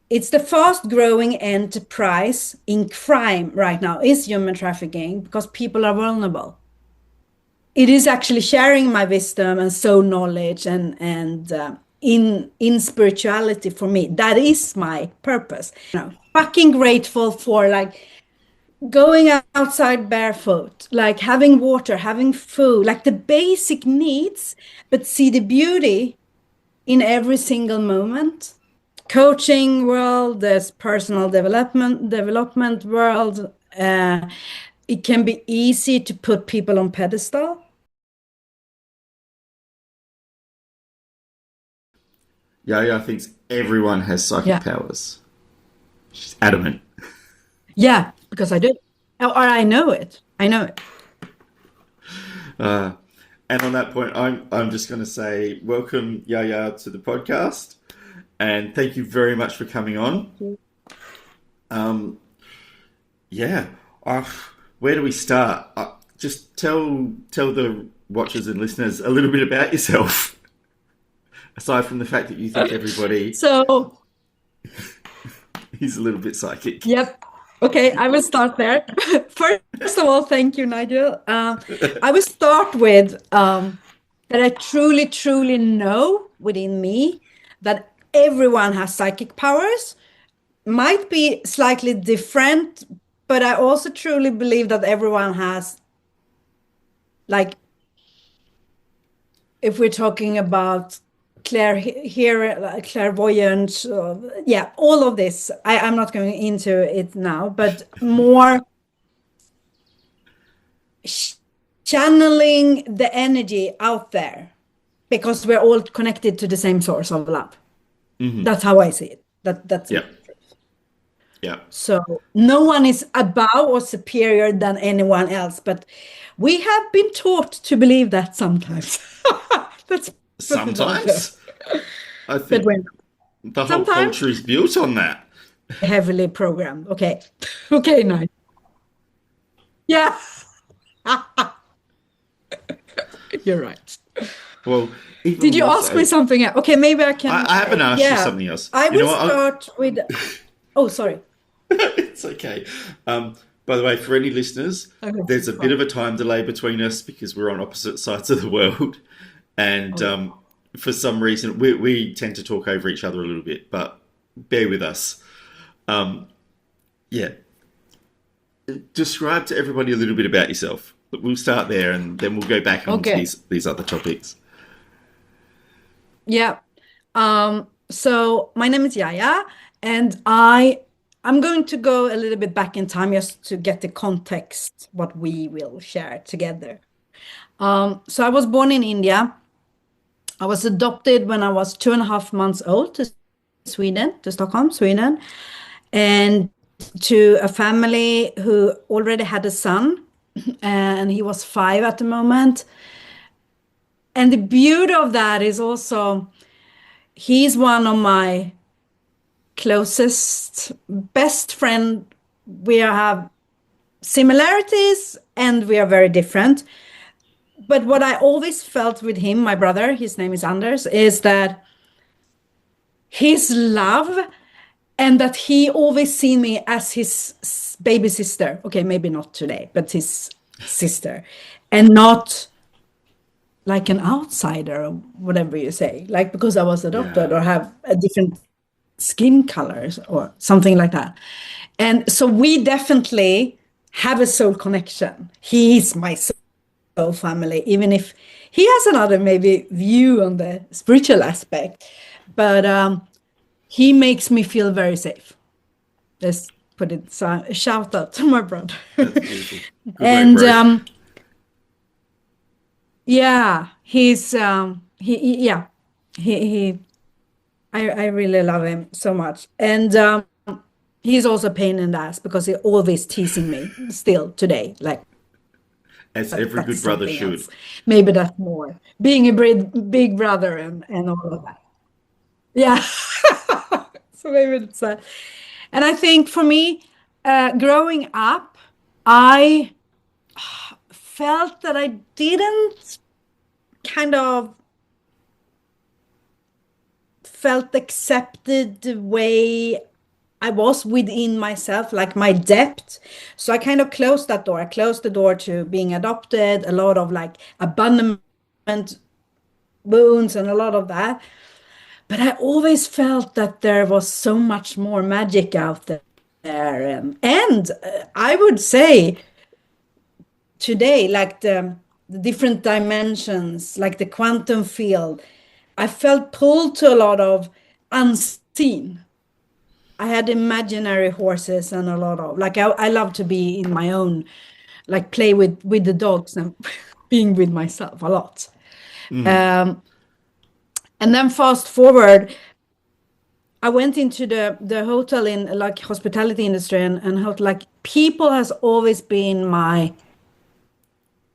it's the fast growing enterprise in crime right now is human trafficking because people are vulnerable. It is actually sharing my wisdom and soul knowledge and in spirituality for me. That is my purpose. Fucking grateful for like going outside barefoot, like having water, having food, like the basic needs, but see the beauty in every single moment. Coaching world, there's personal development world. It can be easy to put people on pedestal. Yaya thinks everyone has psychic Yeah. powers. She's adamant. Yeah, because I do. Or I know it. I know it. Uh, and on that point, I'm just going to say welcome Yaya to the podcast, and thank you very much for coming on. Um, yeah, uh, where do we start? Just tell the watchers and listeners a little bit about yourself. Aside from the fact that you think everybody So, is a little bit psychic. yep. Okay, I will start there. First of all, thank you, Nigel. I will start with that I truly, truly know within me that everyone has psychic powers. Might be slightly different, but I also truly believe that everyone has, like, if we're talking about clairvoyance, yeah, all of this. I'm not going into it now, but more channeling the energy out there because we're all connected to the same source of love. Hmm. That's how I see it. That's Yeah, my truth. yeah. So no one is above or superior than anyone else, but we have been taught to believe that sometimes. Let's put it that way. Sometimes I But think when the whole sometimes culture is built on that. heavily programmed. Okay. Okay, nice. Yeah, you're right. Well, even Did you more ask me so. something else? Okay, maybe I can. I haven't asked you Yeah, something else. I You know will what? start with. Oh, sorry. It's okay. By the way, for any listeners, Okay, there's a bit fine. of a time delay between us because we're on opposite sides of the world, and Oh, yeah. for some reason we tend to talk over each other a little bit. But bear with us. Um, yeah, describe to everybody a little bit about yourself. We'll start there, and then we'll go back onto Okay. these other topics. Yeah. So my name is Jaya, and I'm going to go a little bit back in time just to get the context what we will share together. So I was born in India. I was adopted when I was 2.5 months old to Sweden, to Stockholm, Sweden, and to a family who already had a son, and he was 5 at the moment. And the beauty of that is also he's one of my closest, best friend. We have similarities and we are very different. But what I always felt with him, my brother, his name is Anders, is that his love and that he always seen me as his baby sister. Okay, maybe not today, but his sister, and not like an outsider or whatever you say, like because I was adopted Yeah, or have a different skin colors or something like that. And so we definitely have a soul connection. He is my soul family, even if he has another maybe view on the spiritual aspect. But he makes me feel very safe. Let's put it so a shout out to my brother. that's beautiful. Good work, And bro. yeah, yeah, he I really love him so much. And he's also a pain in the ass because he's always teasing me still today. Like, As but every that's good brother something should. else. Maybe that's more being a big brother and all of that. Yeah. So maybe it's that. And I think for me, growing up, I felt that I didn't kind of felt accepted the way. I was within myself, like my depth. So I kind of closed that door. I closed the door to being adopted, a lot of like abandonment wounds and a lot of that. But I always felt that there was so much more magic out there. And I would say today, like the different dimensions, like the quantum field, I felt pulled to a lot of unseen. I had imaginary horses and a lot of like I love to be in my own, like play with the dogs and being with myself a lot. Um, and then fast forward, I went into the hotel in like hospitality industry and how like people has always been my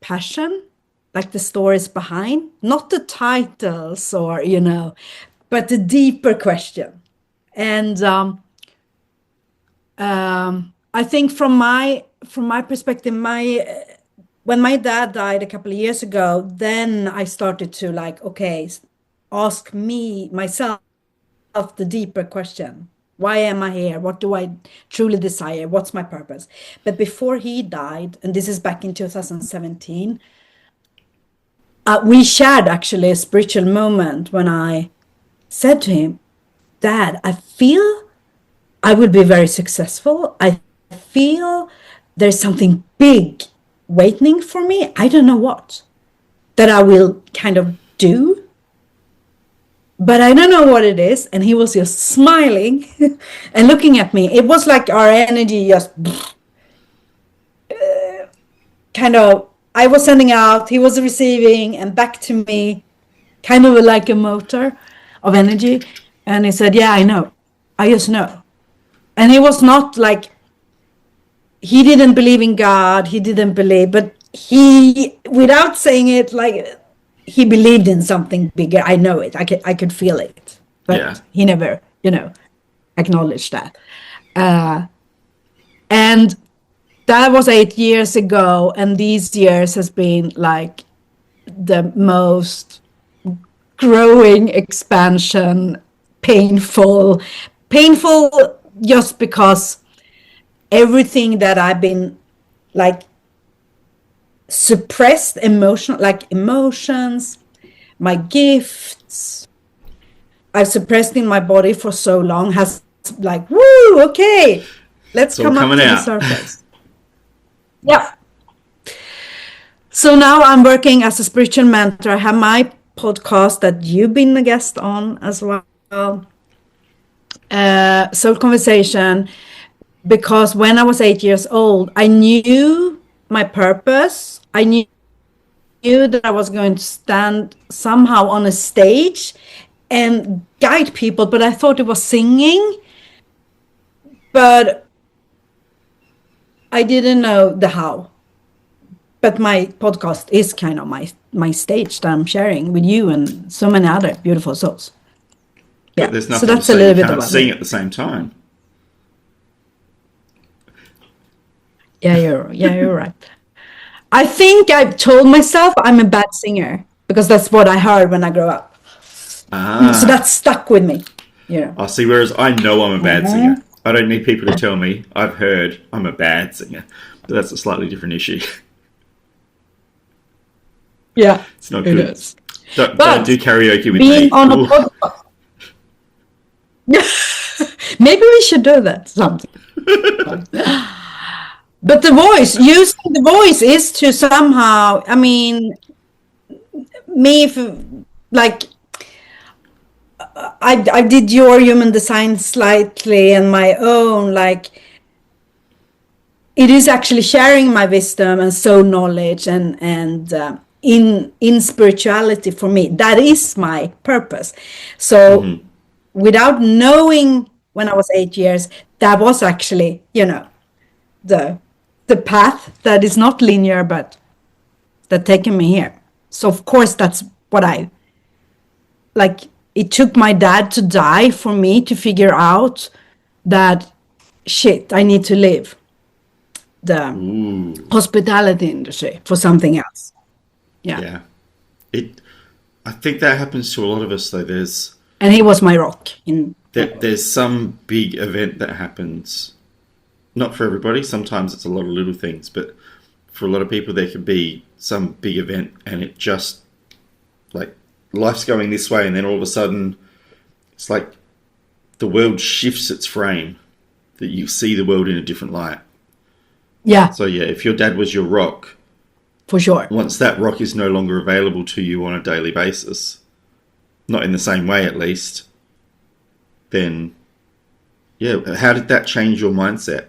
passion, like the stories behind, not the titles or but the deeper question. And I think from my perspective, my when my dad died a couple of years ago, then I started to like, okay, ask me myself the deeper question. Why am I here? What do I truly desire? What's my purpose? But before he died, and this is back in 2017, we shared actually a spiritual moment when I said to him, Dad, I feel I will be very successful. I feel there's something big waiting for me. I don't know what that I will kind of do, but I don't know what it is. And he was just smiling and looking at me. It was like our energy just kind of, I was sending out, he was receiving, and back to me, kind of like a motor of energy. And he said, yeah, I know. I just know. And he was not like, he didn't believe in God. He didn't believe, but he, without saying it, like he believed in something bigger. I know it. I could feel it, Yeah. but he never, acknowledged that. And that was 8 years ago. And these years has been like the most growing expansion, painful just because everything that I've been like suppressed emotions, my gifts, I've suppressed in my body for so long has like, woo, okay, let's It's all come up coming to the out. surface. Yeah. So now I'm working as a spiritual mentor. I have my podcast that you've been a guest on as well. Soul Conversation, because when I was 8 years old, I knew my purpose. I knew that I was going to stand somehow on a stage and guide people, but I thought it was singing, but I didn't know the how. But my podcast is kind of my stage that I'm sharing with you and so many other beautiful souls. But Yeah, there's so nothing to that's a say you little bit can't about sing me. at the same time. Yeah, you're right. I think I've told myself I'm a bad singer because that's what I heard when I grew up. So Ah. that's stuck with me. I see. Whereas I know I'm a bad singer. Mhm. I don't need people to tell me. I've heard I'm a bad singer. But that's a slightly different issue. Yeah, It's not it good. is. Don't do But karaoke with being me. on a Ooh. podcast, maybe we should do that sometime. But using the voice is to somehow, I mean, me, if, like, I did your human design slightly and my own, like, it is actually sharing my wisdom and soul knowledge and in spirituality for me. That is my purpose. So Hmm. without knowing when I was 8 years, that was actually, the the path that is not linear, but that taken me here. So of course that's what I like. It took my dad to die for me to figure out that shit, I need to leave the Ooh. hospitality industry for something else. Yeah. Yeah. It. I think that happens to a lot of us though. There's And he was my rock in. there's some big event that happens. Not for everybody. Sometimes it's a lot of little things, but for a lot of people, there can be some big event, and it just like life's going this way, and then all of a sudden, it's like the world shifts its frame. That you see the world in a different light. Yeah, So yeah, if your dad was your rock, for sure. once that rock is no longer available to you on a daily basis, not in the same way at least, then yeah, how did that change your mindset?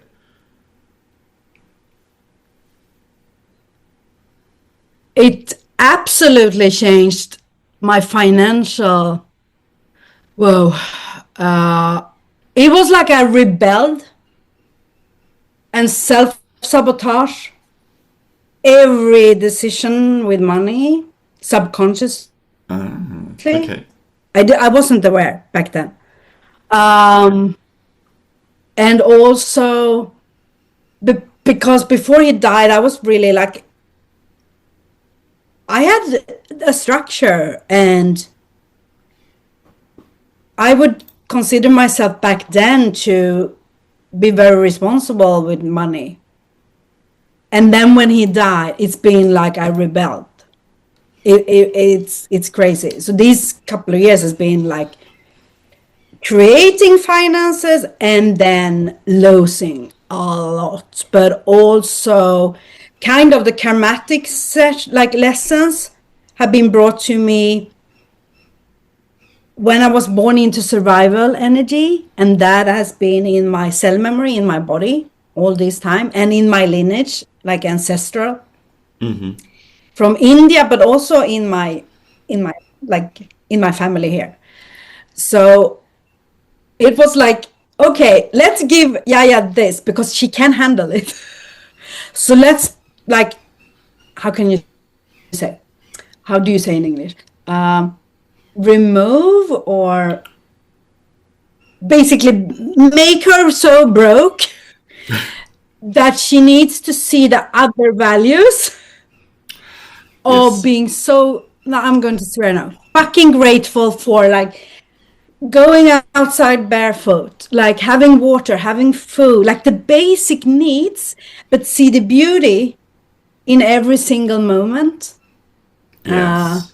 It absolutely changed my financial. Whoa. It was like I rebelled and self-sabotage every decision with money subconsciously. Ah, okay. I wasn't aware back then. Um, and also because before he died, I was really like, I had a structure, and I would consider myself back then to be very responsible with money. And then when he died, it's been like I rebelled. It's crazy. So these couple of years has been like creating finances and then losing a lot, but also kind of the karmatic like lessons have been brought to me when I was born into survival energy, and that has been in my cell memory in my body all this time, and in my lineage, like ancestral from India, but also in my like in my family here. So it was like, okay, let's give Yaya this because she can handle it. So let's like, how can you say? How do you say in English? Remove or basically make her so broke that she needs to see the other values of Yes. being so, now I'm going to swear now, fucking grateful for like going outside barefoot, like having water, having food, like the basic needs, but see the beauty in every single moment. Yes.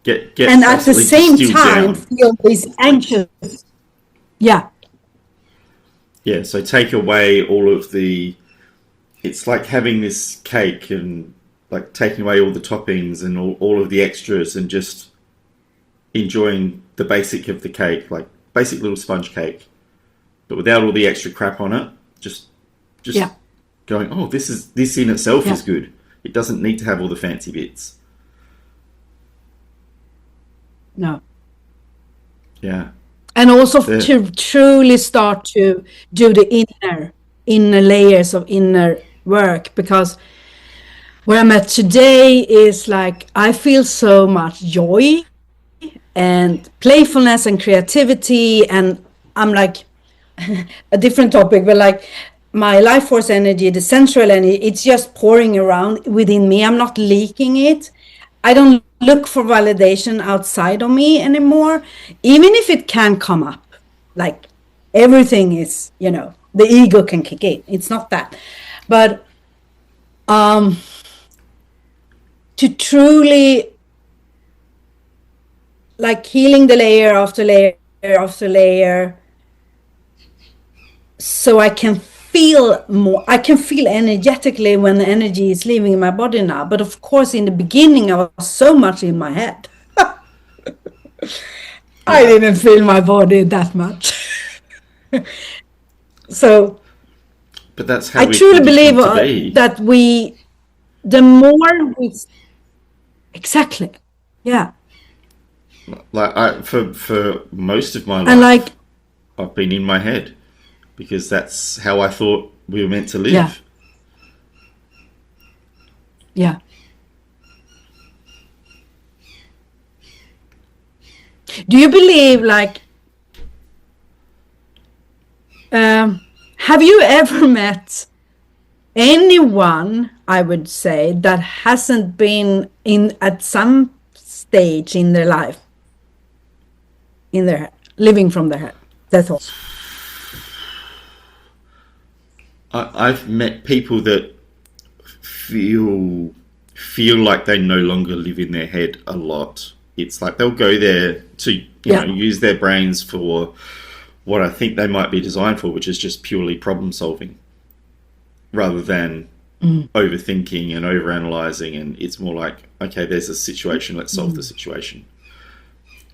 Get And at the basically same distilled time, down. feel this anxious. Yeah, Yeah, so take away all of the. It's like having this cake and like taking away all the toppings and all of the extras and just enjoying the basic of the cake, like basic little sponge cake, but without all the extra crap on it. Just yeah, going, oh, this in itself yeah, is good. It doesn't need to have all the fancy bits. no. Yeah. And also The, to truly start to do the inner layers of inner work, because where I'm at today is like I feel so much joy and playfulness and creativity, and I'm like a different topic, but like my life force energy, the central energy, it's just pouring around within me. I'm not leaking it. I don't look for validation outside of me anymore, even if it can come up. Like everything is, the ego can kick in. It's not that. But to truly like healing the layer after layer after layer, so I can feel more. I can feel energetically when the energy is leaving my body now. But of course, in the beginning, I was so much in my head. I yeah. didn't feel my body that much. So But that's how I we're truly believe conditioned to be. that the more we, exactly, yeah. Like for most of my And life, like, I've been in my head because that's how I thought we were meant to yeah, live. yeah. Do you believe like, have you ever met anyone, I would say, that hasn't been in at some stage in their life, in their head? living from their head. That's all. I've met people that feel like they no longer live in their head a lot. It's like they'll go there to use their brains for what I think they might be designed for, which is just purely problem solving, rather than overthinking and overanalyzing. And it's more like, okay, there's a situation, let's solve the situation.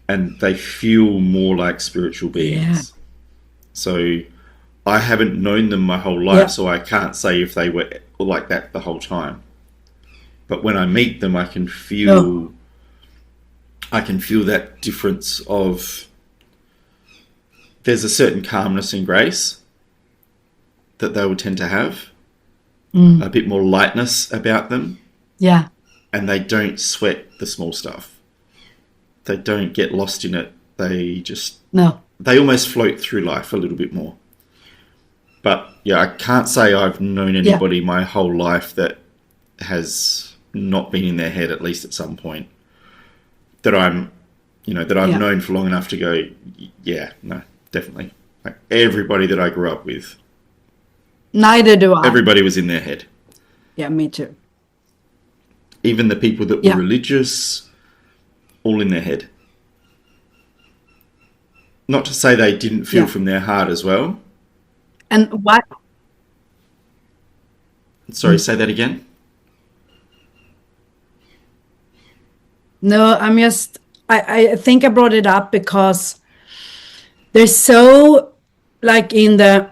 And they feel more like spiritual beings. So I haven't known them my whole life, so I can't say if they were like that the whole time. But when I meet them, I can feel that difference of there's a certain calmness and grace that they will tend to have, a bit more lightness about them. Yeah. And they don't sweat the small stuff. They don't get lost in it. They almost float through life a little bit more. But yeah, I can't say I've known anybody my whole life that has not been in their head at least at some point. That I've known for long enough to go, no, definitely. Like everybody that I grew up with. Neither do I. Everybody was in their head. Yeah, me too. Even the people that were religious, all in their head. Not to say they didn't feel from their heart as well. And what? Sorry, say that again. No, I think I brought it up because there's so, like in the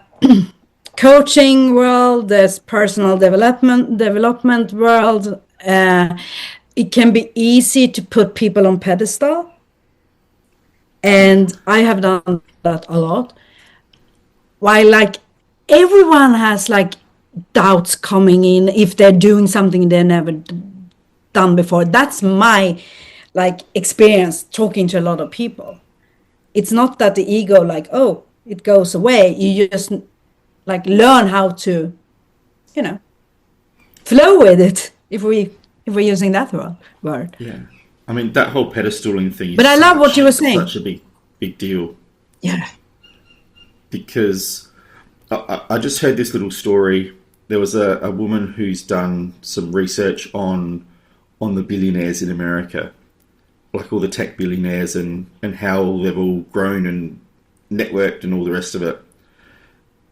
coaching world, there's personal development world, it can be easy to put people on pedestal. And I have done that a lot. While like everyone has like doubts coming in if they're doing something they've never done before. That's my like experience talking to a lot of people. It's not that the ego like, oh, it goes away. You just like learn how to, flow with it, if we're using that word. Yeah. I mean, that whole pedestaling thing is but I love what you were saying. Such a big deal. Yeah. Because I just heard this little story. There was a woman who's done some research on the billionaires in America, like all the tech billionaires and how they've all grown and networked and all the rest of it.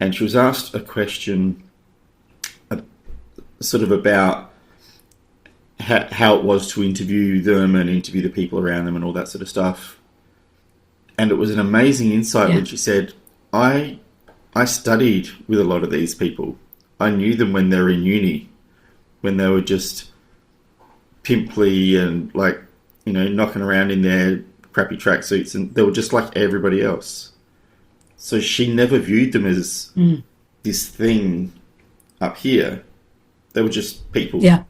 And she was asked a question sort of about how it was to interview them and interview the people around them and all that sort of stuff. And it was an amazing insight when she said, I studied with a lot of these people. I knew them when they were in uni, when they were just pimply and like, knocking around in their crappy tracksuits, and they were just like everybody else. So she never viewed them as this thing up here. They were just people. Yeah.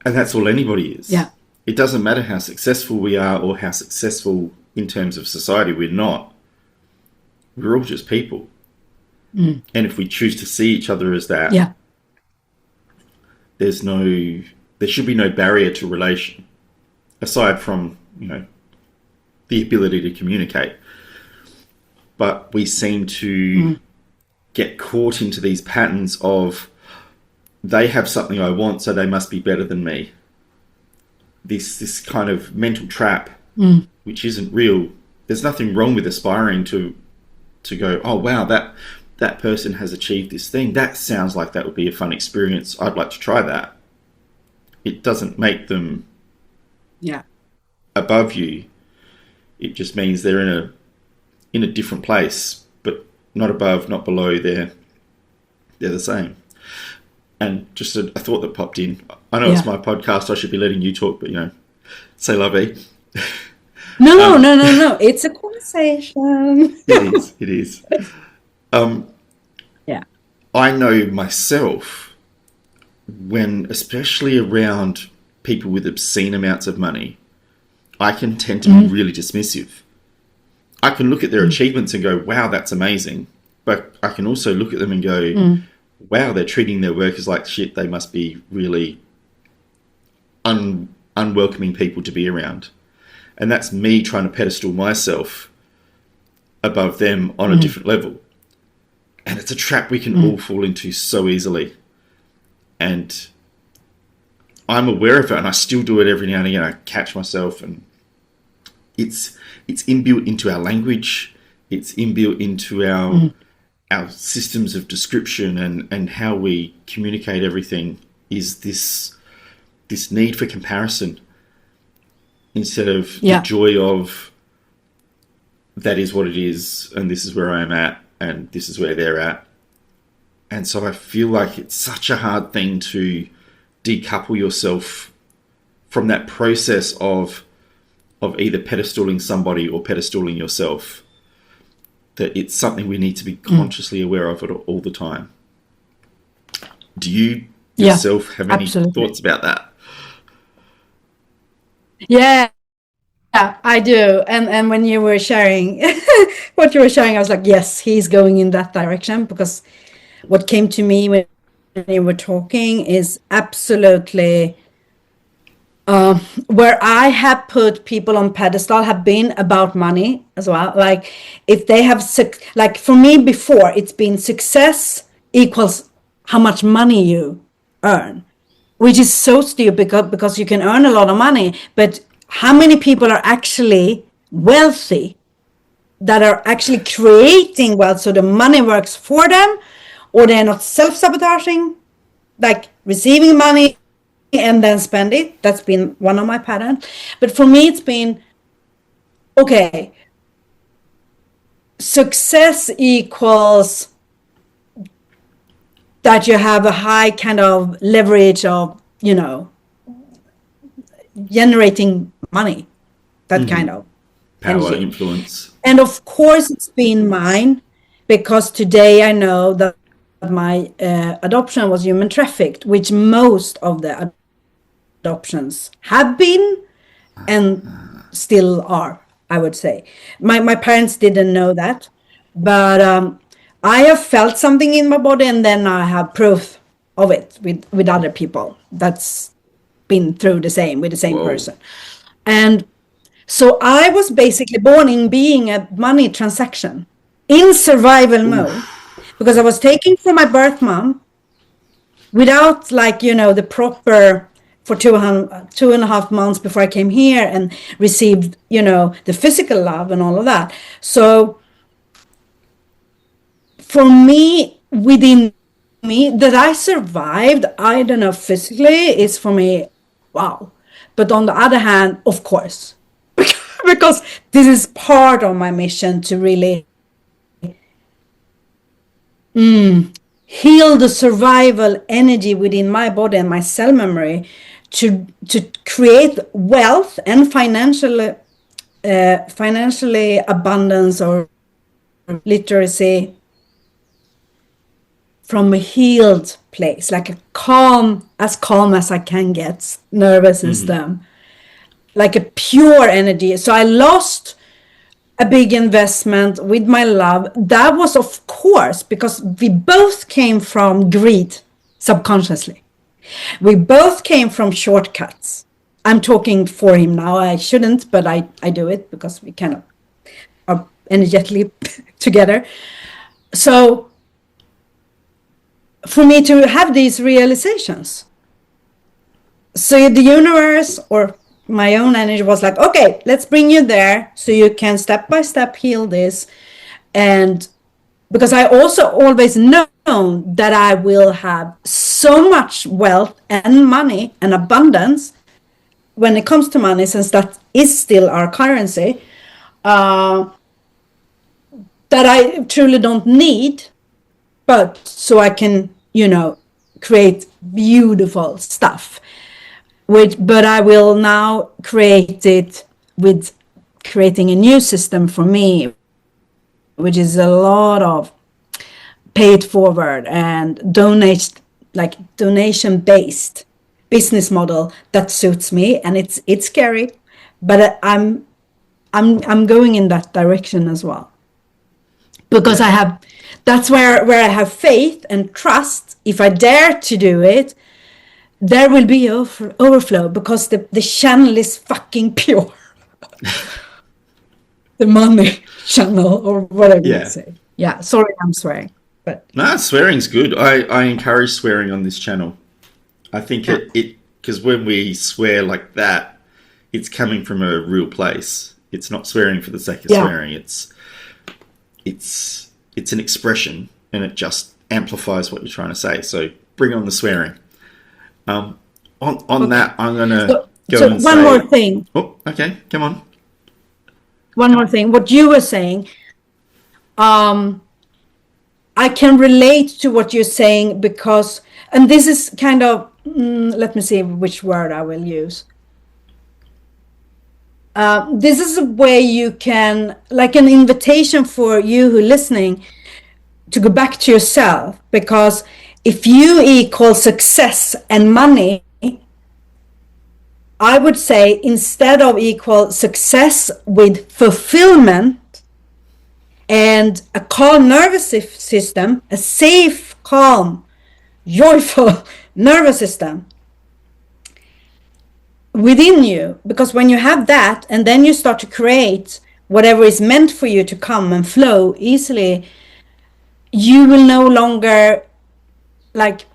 And that's all anybody is. Yeah. It doesn't matter how successful we are or how successful in terms of society we're not. We're all just people. And if we choose to see each other as that, there should be no barrier to relation, aside from, the ability to communicate. But we seem to get caught into these patterns of, they have something I want, so they must be better than me. This kind of mental trap, which isn't real. There's nothing wrong with aspiring to go, oh wow, that person has achieved this thing. That sounds like that would be a fun experience. I'd like to try that. It doesn't make them above you. It just means they're in a different place, but not above, not below. They're the same. And just a thought that popped in. I know it's my podcast. I should be letting you talk, but say la vie. No. It's a conversation. It is. I know myself when, especially around people with obscene amounts of money, I can tend to be really dismissive. I can look at their achievements and go, wow, that's amazing. But I can also look at them and go, wow, they're treating their workers like shit. They must be really unwelcoming people to be around. And that's me trying to pedestal myself above them on a different level. And it's a trap we can all fall into so easily. And I'm aware of it, and I still do it every now and again. I catch myself, and it's inbuilt into our language. It's inbuilt into our systems of description and how we communicate everything. Is this need for comparison instead of the joy of that is what it is, and this is where I am at, and this is where they're at. And so I feel like it's such a hard thing to decouple yourself from that process of either pedestaling somebody or pedestaling yourself. That it's something we need to be consciously aware of it all the time. Do you yourself have any thoughts about that? Yeah, I do. And when you were sharing what you were sharing, I was like, yes, he's going in that direction, because what came to me when you were talking is absolutely where I have put people on pedestal have been about money as well. Like if they have, like for me before, it's been success equals how much money you earn, which is so stupid because you can earn a lot of money, but how many people are actually wealthy, that are actually creating wealth so the money works for them, or they're not self-sabotaging, like receiving money and then spend it. That's been one of my patterns. But for me, it's been, okay, success equals that you have a high kind of leverage of, generating money, that kind of power, energy. influence. And of course, it's been mine, because today I know that my adoption was human trafficked, which most of the adoptions have been and still are, I would say. My parents didn't know that, but I have felt something in my body, and then I have proof of it with other people that's been through the same with the same person. And so I was basically born in being a money transaction in survival mode, because I was taken from my birth mom without the proper, for 2.5 months before I came here and received, the physical love and all of that. So for me, within me, that I survived, I don't know, physically, is for me, wow. But on the other hand, of course, because this is part of my mission to really heal the survival energy within my body and my cell memory, to create wealth and financially abundance or literacy from a healed place, like a calm as I can get, nervous system, like a pure energy. So I lost a big investment with my love. That was, of course, because we both came from greed subconsciously. We both came from shortcuts. I'm talking for him now. I shouldn't, but I do it because we kind of are energetically together. So for me to have these realizations, so the universe or my own energy was like, okay, let's bring you there so you can step by step heal this. And because I also always known that I will have so much wealth and money and abundance when it comes to money, since that is still our currency, that I truly don't need, but so I can, create beautiful stuff. But I will now create it with creating a new system for me, which is a lot of pay it forward and donation based business model that suits me. And it's scary, but I'm going in that direction as well, because that's where I have faith and trust. If I dare to do it, there will be overflow, because the channel is fucking pure. the money channel or whatever you Yeah. say. Yeah, sorry, I'm swearing, but No, swearing's good. I encourage swearing on this channel. I think yeah, because when we swear like that, it's coming from a real place. It's not swearing for the sake of yeah, swearing. It's an expression, and it just amplifies what you're trying to say. So bring on the swearing. On okay. that, I'm gonna So, go so and one more say, thing, oh, okay, come on. one more thing. What you were saying, um, I can relate to what you're saying because, and this is kind of, let me see which word I will use. This is a way you can, like an invitation for you who are listening to go back to yourself. Because if you equal success and money, I would say instead of equal success with fulfillment and a calm nervous system, a safe, calm, joyful nervous system within you. Because when you have that, and then you start to create whatever is meant for you to come and flow easily, you will no longer like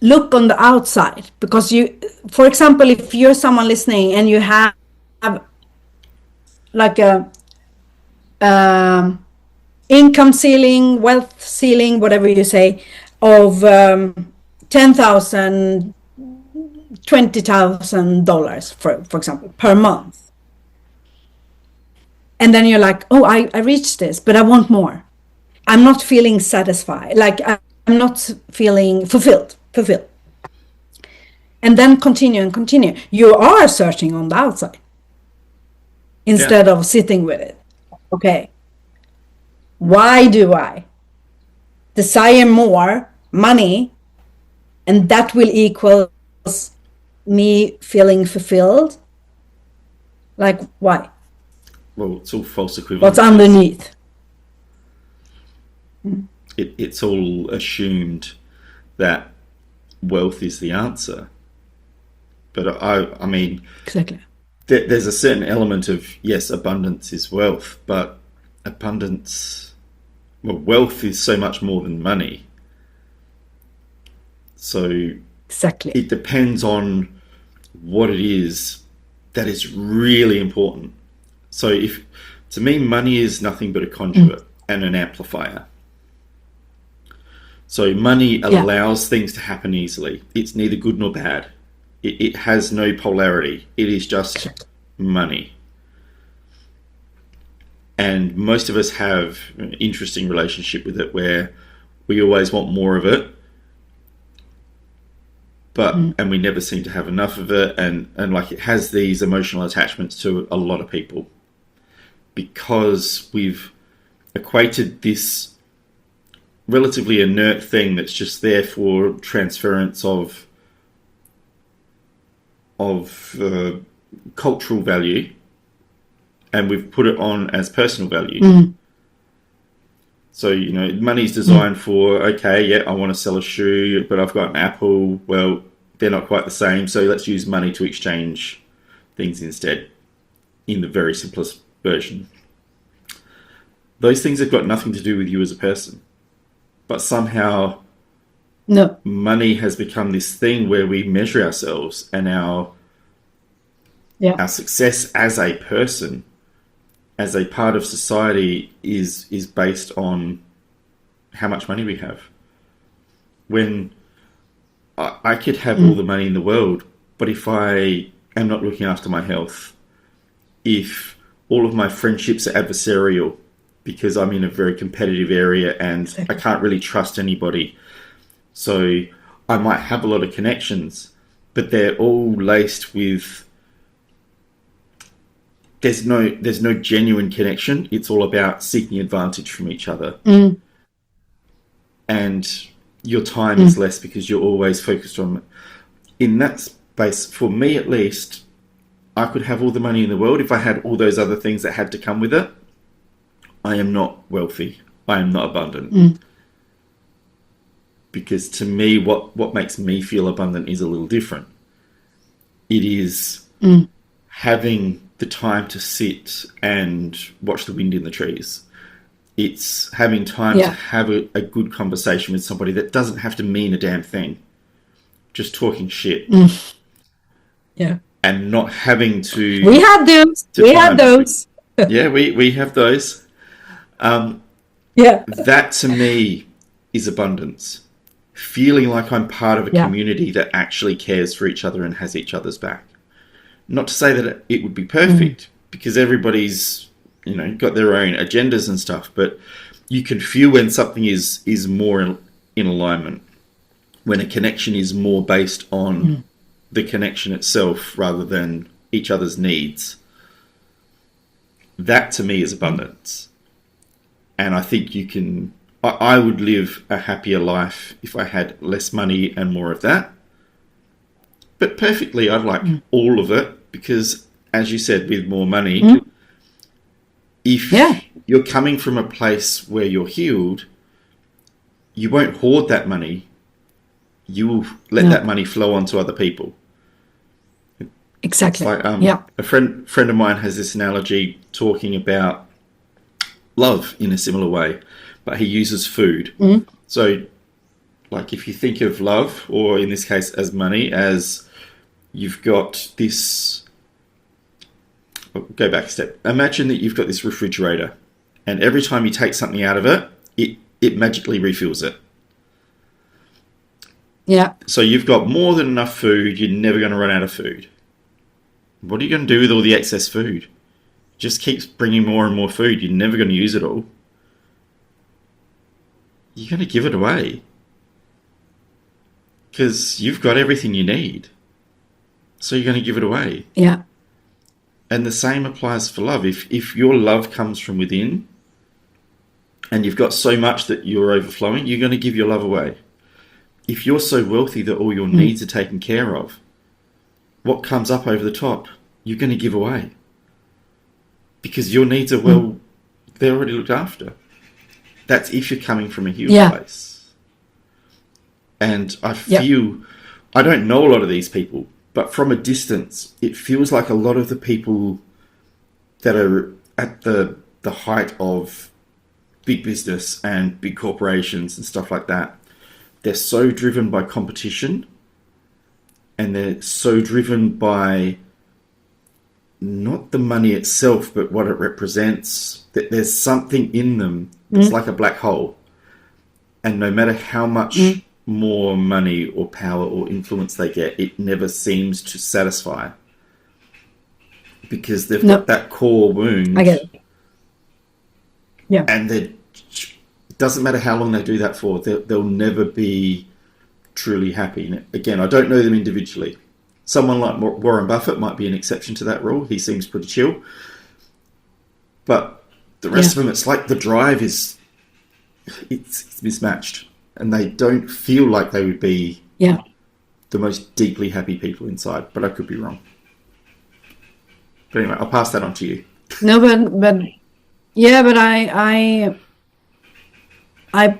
look on the outside. Because you, for example, if you're someone listening and you have like a income ceiling, wealth ceiling, whatever you say, of 10,000, $20,000, for example, per month. And then you're like, oh, I reached this, but I want more. I'm not feeling satisfied. Like I'm not feeling fulfilled. And then continue and continue. You are searching on the outside Yeah. instead of sitting with it. Okay. Why do I desire more money and that will equal me feeling fulfilled? Like, why? Well, it's all false What's equivalencies. underneath? It's all assumed that wealth is the answer. But I mean, Exactly. there's a certain element of, yes, abundance is wealth, but abundance, well, wealth is so much more than money. So Exactly. it depends on what it is that is really important. So if, to me, money is nothing but a conduit and an amplifier. So money Yeah. allows things to happen easily. It's neither good nor bad. It has no polarity. It is just Exactly. money. And most of us have an interesting relationship with it where we always want more of it, but and we never seem to have enough of it, and like it has these emotional attachments to a lot of people because we've equated this relatively inert thing that's just there for transference of cultural value, and we've put it on as personal value. So, you know, money's designed for, okay, yeah, I want to sell a shoe, but I've got an Apple. Well, they're not quite the same, so let's use money to exchange things instead, in the very simplest version. Those things have got nothing to do with you as a person, but somehow No. money has become this thing where we measure ourselves, and Yeah. our success as a person, as a part of society, is based on how much money we have. When I could have all the money in the world, but if I am not looking after my health, if all of my friendships are adversarial because I'm in a very competitive area and I Exactly. can't really trust anybody, so I might have a lot of connections, but they're all laced with, there's no genuine connection. It's all about seeking advantage from each other. And your time is less because you're always focused on, in that space, for me at least, I could have all the money in the world. If I had all those other things that had to come with it, I am not wealthy. I am not abundant. Because to me, what makes me feel abundant is a little different. It is having the time to sit and watch the wind in the trees. It's having time to Yeah. have a good conversation with somebody that doesn't have to mean a damn thing. Just talking shit Yeah. and not having We have those. to We try have and those. yeah, we have those. Yeah. That to me is abundance. Feeling like I'm part of a Yeah. community that actually cares for each other and has each other's back. Not to say that it would be Mm. perfect, because everybody's, got their own agendas and stuff, but you can feel when something is more in alignment, when a connection is more based on the connection itself rather than each other's needs. That to me is abundance. And I think I would live a happier life if I had less money and more of that. But perfectly, I'd like all of it, because, as you said, with more money, if Yeah. you're coming from a place where you're healed, you won't hoard that money. You will let No. that money flow onto other people. It's Exactly. like Yeah. a friend of mine has this analogy talking about love in a similar way, but he uses food. So, like, if you think of love, or in this case as money, as you've got this... Go back a step. Imagine that you've got this refrigerator, and every time you take something out of it, it magically refills it. Yeah. So you've got more than enough food. You're never going to run out of food. What are you going to do with all the excess food? Just keeps bringing more and more food. You're never going to use it all. You're going to give it away, because you've got everything you need. So you're going to give it away. Yeah. And the same applies for love. If your love comes from within, and you've got so much that you're overflowing, you're going to give your love away. If you're so wealthy that all your needs are taken care of, what comes up over the top, you're going to give away. Because your needs are, they're already looked after. That's if you're coming from a healed place. And I feel, I don't know a lot of these people, but from a distance, it feels like a lot of the people that are at the height of big business and big corporations and stuff like that, they're so driven by competition, and they're so driven by not the money itself, but what it represents, that there's something in them that's like a black hole. And no matter how much more money or power or influence they get, it never seems to satisfy, because they've got that core wound. I get it. Yeah. And it doesn't matter how long they do that for, they'll never be truly happy. And again, I don't know them individually. Someone like Warren Buffett might be an exception to that rule. He seems pretty chill. But the rest of them, it's like the drive it's mismatched. And they don't feel like they would be the most deeply happy people inside. But I could be wrong. But anyway, I'll pass that on to you. No, but yeah, but I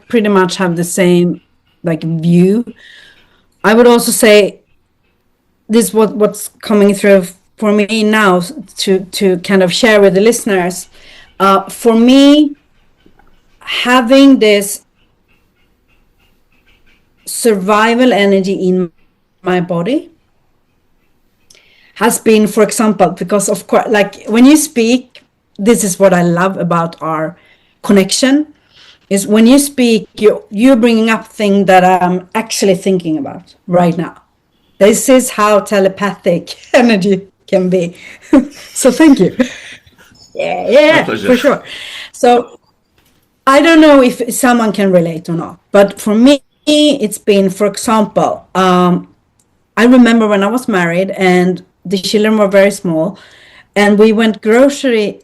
pretty much have the same view. I would also say this what's coming through for me now to kind of share with the listeners. For me, having this survival energy in my body has been, for example, because of course, when you speak, this is what I love about our connection, is when you speak, you're bringing up things that I'm actually thinking about right now. This is how telepathic energy can be. So thank you. Yeah, for sure. So I don't know if someone can relate or not, but for me, it's been, for example, I remember when I was married and the children were very small, and we went grocery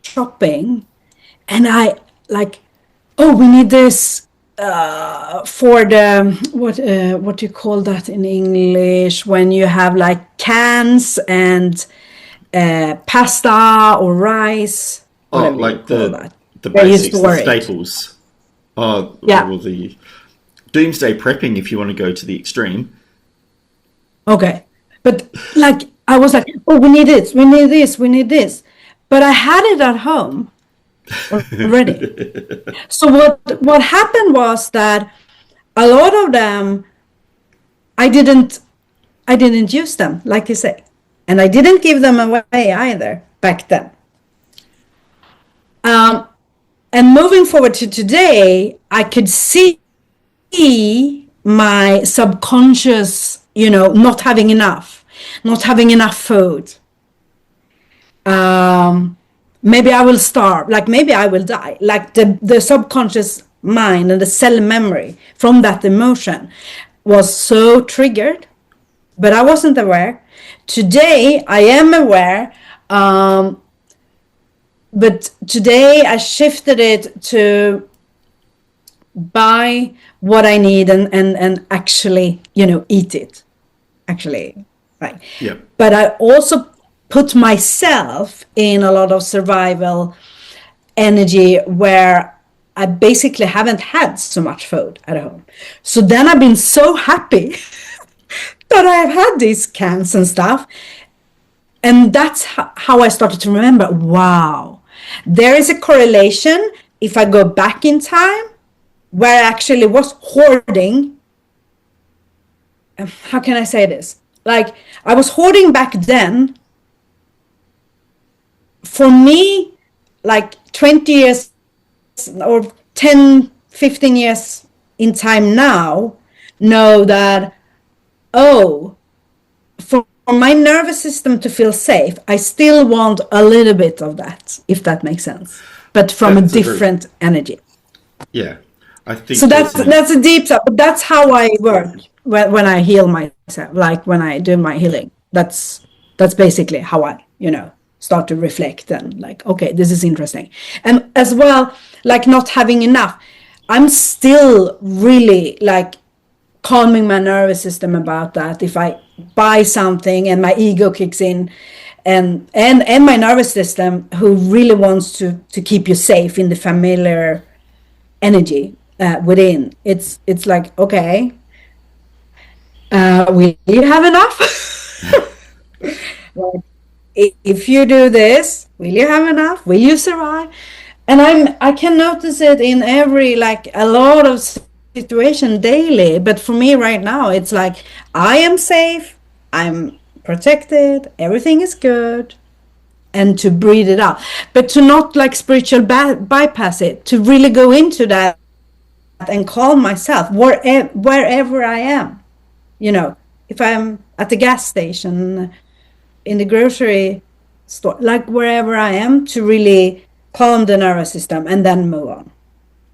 shopping, and I we need this for the what do you call that in English, when you have cans and pasta or rice, whatever you call that. The basics, the staples. Well, the doomsday prepping, if you want to go to the extreme. Okay, but I was like, oh, we need this, we need this, we need this. But I had it at home already. So what happened was that a lot of them I didn't use them, like you say. And I didn't give them away either back then. And moving forward to today, I could see my subconscious, not having enough food. Maybe I will starve, like maybe I will die. Like the subconscious mind and the cell memory from that emotion was so triggered, but I wasn't aware. Today I am aware, but today I shifted it to buy what I need and actually, eat it. Actually, right. Yeah. But I also put myself in a lot of survival energy where I basically haven't had so much food at home. So then I've been so happy that I've had these cans and stuff. And that's how I started to remember, wow, there is a correlation if I go back in time where I actually was hoarding. How can I say this? Like I was hoarding back then. For me, like 20 years or 10, 15 years in time now, know that, oh, for my nervous system to feel safe, I still want a little bit of that, if that makes sense, but from a different energy. Yeah, I think so. That's a deep stuff. But that's how I work when I heal myself. Like when I do my healing, that's basically how I, start to reflect and like, okay, this is interesting. And as well, like not having enough, I'm still really like calming my nervous system about that. If I buy something and my ego kicks in and my nervous system who really wants to keep you safe in the familiar energy within, it's like, okay, will you have enough? Like, if you do this, will you have enough? Will you survive? And I can notice it in every, like a lot of situation daily. But for me right now, it's like I am safe, I'm protected, everything is good, and to breathe it out. But to not like spiritual bypass it, to really go into that and calm myself wherever I am. If I'm at the gas station, in the grocery store, like wherever I am, to really calm the nervous system and then move on.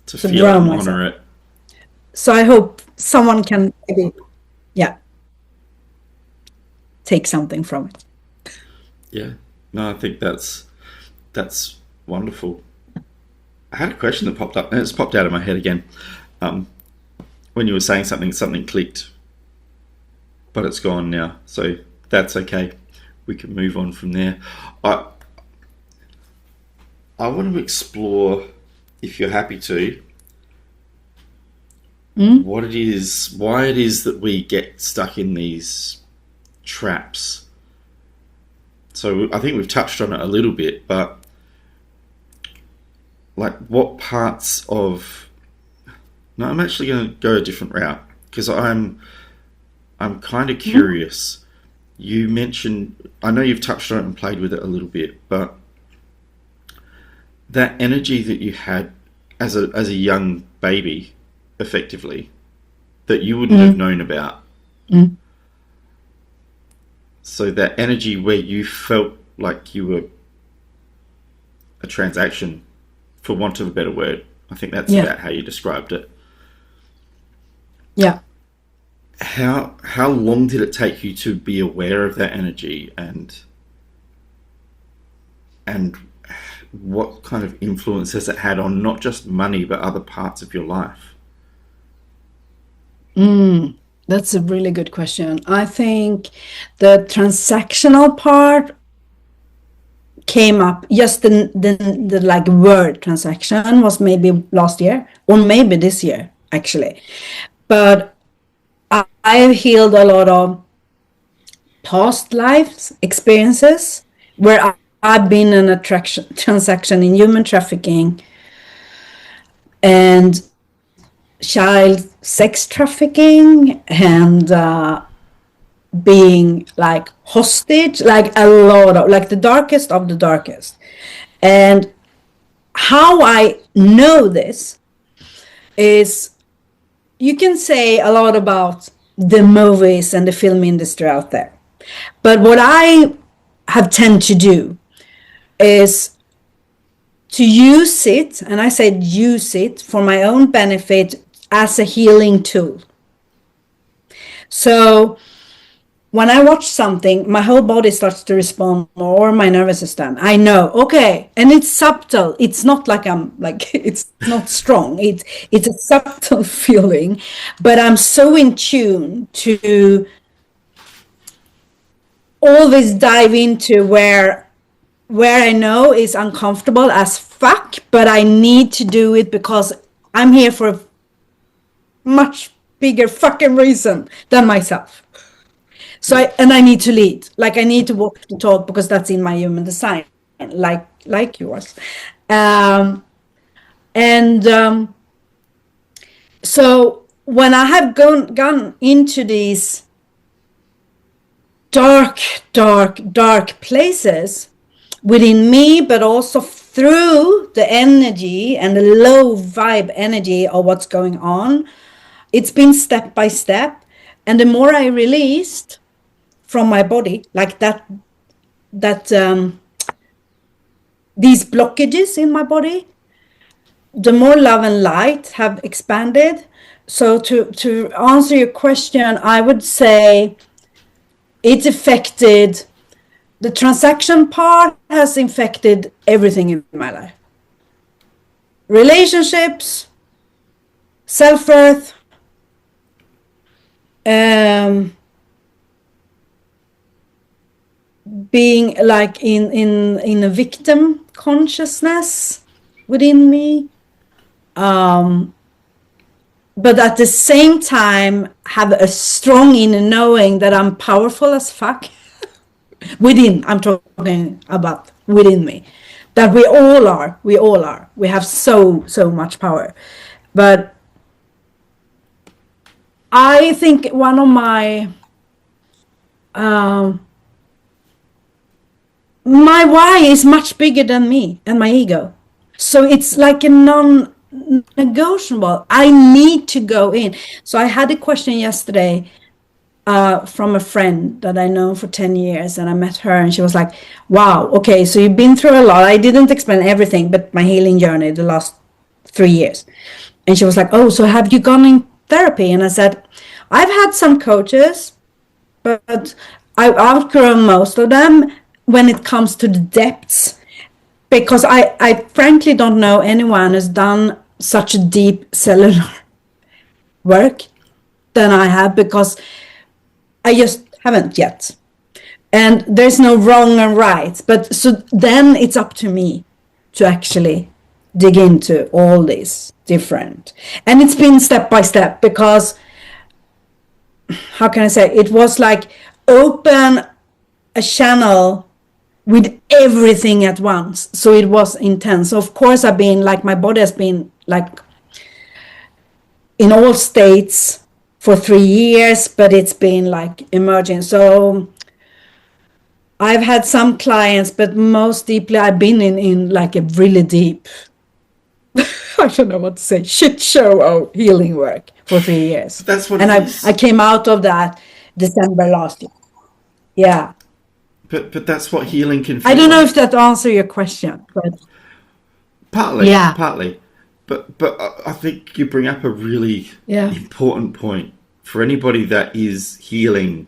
To feel it and honor it. So I hope someone can maybe, take something from it. Yeah. No, I think that's wonderful. I had a question that popped up, and it's popped out of my head again. When you were saying something clicked, but it's gone now. So that's okay. We can move on from there. I want to explore, if you're happy to, what it is, why it is that we get stuck in these traps. So I think we've touched on it a little bit, but like what parts of... No, I'm actually going to go a different route because I'm kind of curious. You mentioned, I know you've touched on it and played with it a little bit, but that energy that you had as a young baby, effectively, that you wouldn't have known about. So that energy where you felt like you were a transaction, for want of a better word. I think that's about how you described it. Yeah. How long did it take you to be aware of that energy, and what kind of influence has it had on not just money but other parts of your life? That's a really good question. I think the transactional part came up, just the like word transaction was maybe last year or maybe this year actually. But I have healed a lot of past life experiences where I've been in a transaction in human trafficking and child sex trafficking and being like hostage, like a lot of, like the darkest of the darkest. And how I know this is, you can say a lot about the movies and the film industry out there. But what I have tend to do is to use it, and I said use it for my own benefit as a healing tool. So when I watch something, my whole body starts to respond, or my nervous system. I know, okay, and it's subtle. It's not like I'm like it's not strong. It's a subtle feeling, but I'm so in tune to always dive into where I know is uncomfortable as fuck, but I need to do it because I'm here for a much bigger fucking reason than myself. So I need to lead, like I need to walk the talk because that's in my human design, like yours. And so when I have gone into these dark places within me, but also through the energy and the low vibe energy of what's going on, it's been step by step. And the more I released from my body, like that these blockages in my body, the more love and light have expanded. So to answer your question, I would say it affected, the transaction part has infected everything in my life. Relationships, self-worth, being like in a victim consciousness within me, but at the same time have a strong inner knowing that I'm powerful as fuck within. I'm talking about within me, that we all are. We have so much power. But I think one of my why is much bigger than me and my ego. So it's like a non-negotiable. I need to go in. So I had a question yesterday from a friend that I know for 10 years, and I met her and she was like, wow, okay, so you've been through a lot. I didn't explain everything, but my healing journey the last 3 years. And she was like, oh, so have you gone in therapy? And I said, I've had some coaches, but I've outgrown most of them when it comes to the depths, because I frankly don't know anyone who's done such a deep cellular work than I have, because I just haven't yet. And there's no wrong and right, but so then it's up to me to actually dig into all these different, and it's been step by step, because how can I say, it was like open a channel with everything at once, so it was intense. So of course I've been like, my body has been like in all states for 3 years, but it's been like emerging. So I've had some clients, but most deeply I've been in like a really deep I don't know what to say, shit show of healing work for 3 years. That's what and it is. I came out of that December last year. Yeah. But that's what healing can I feel don't know like. if that answers your question, but Partly, yeah. partly. But I think you bring up a really Yeah. important point for anybody that is healing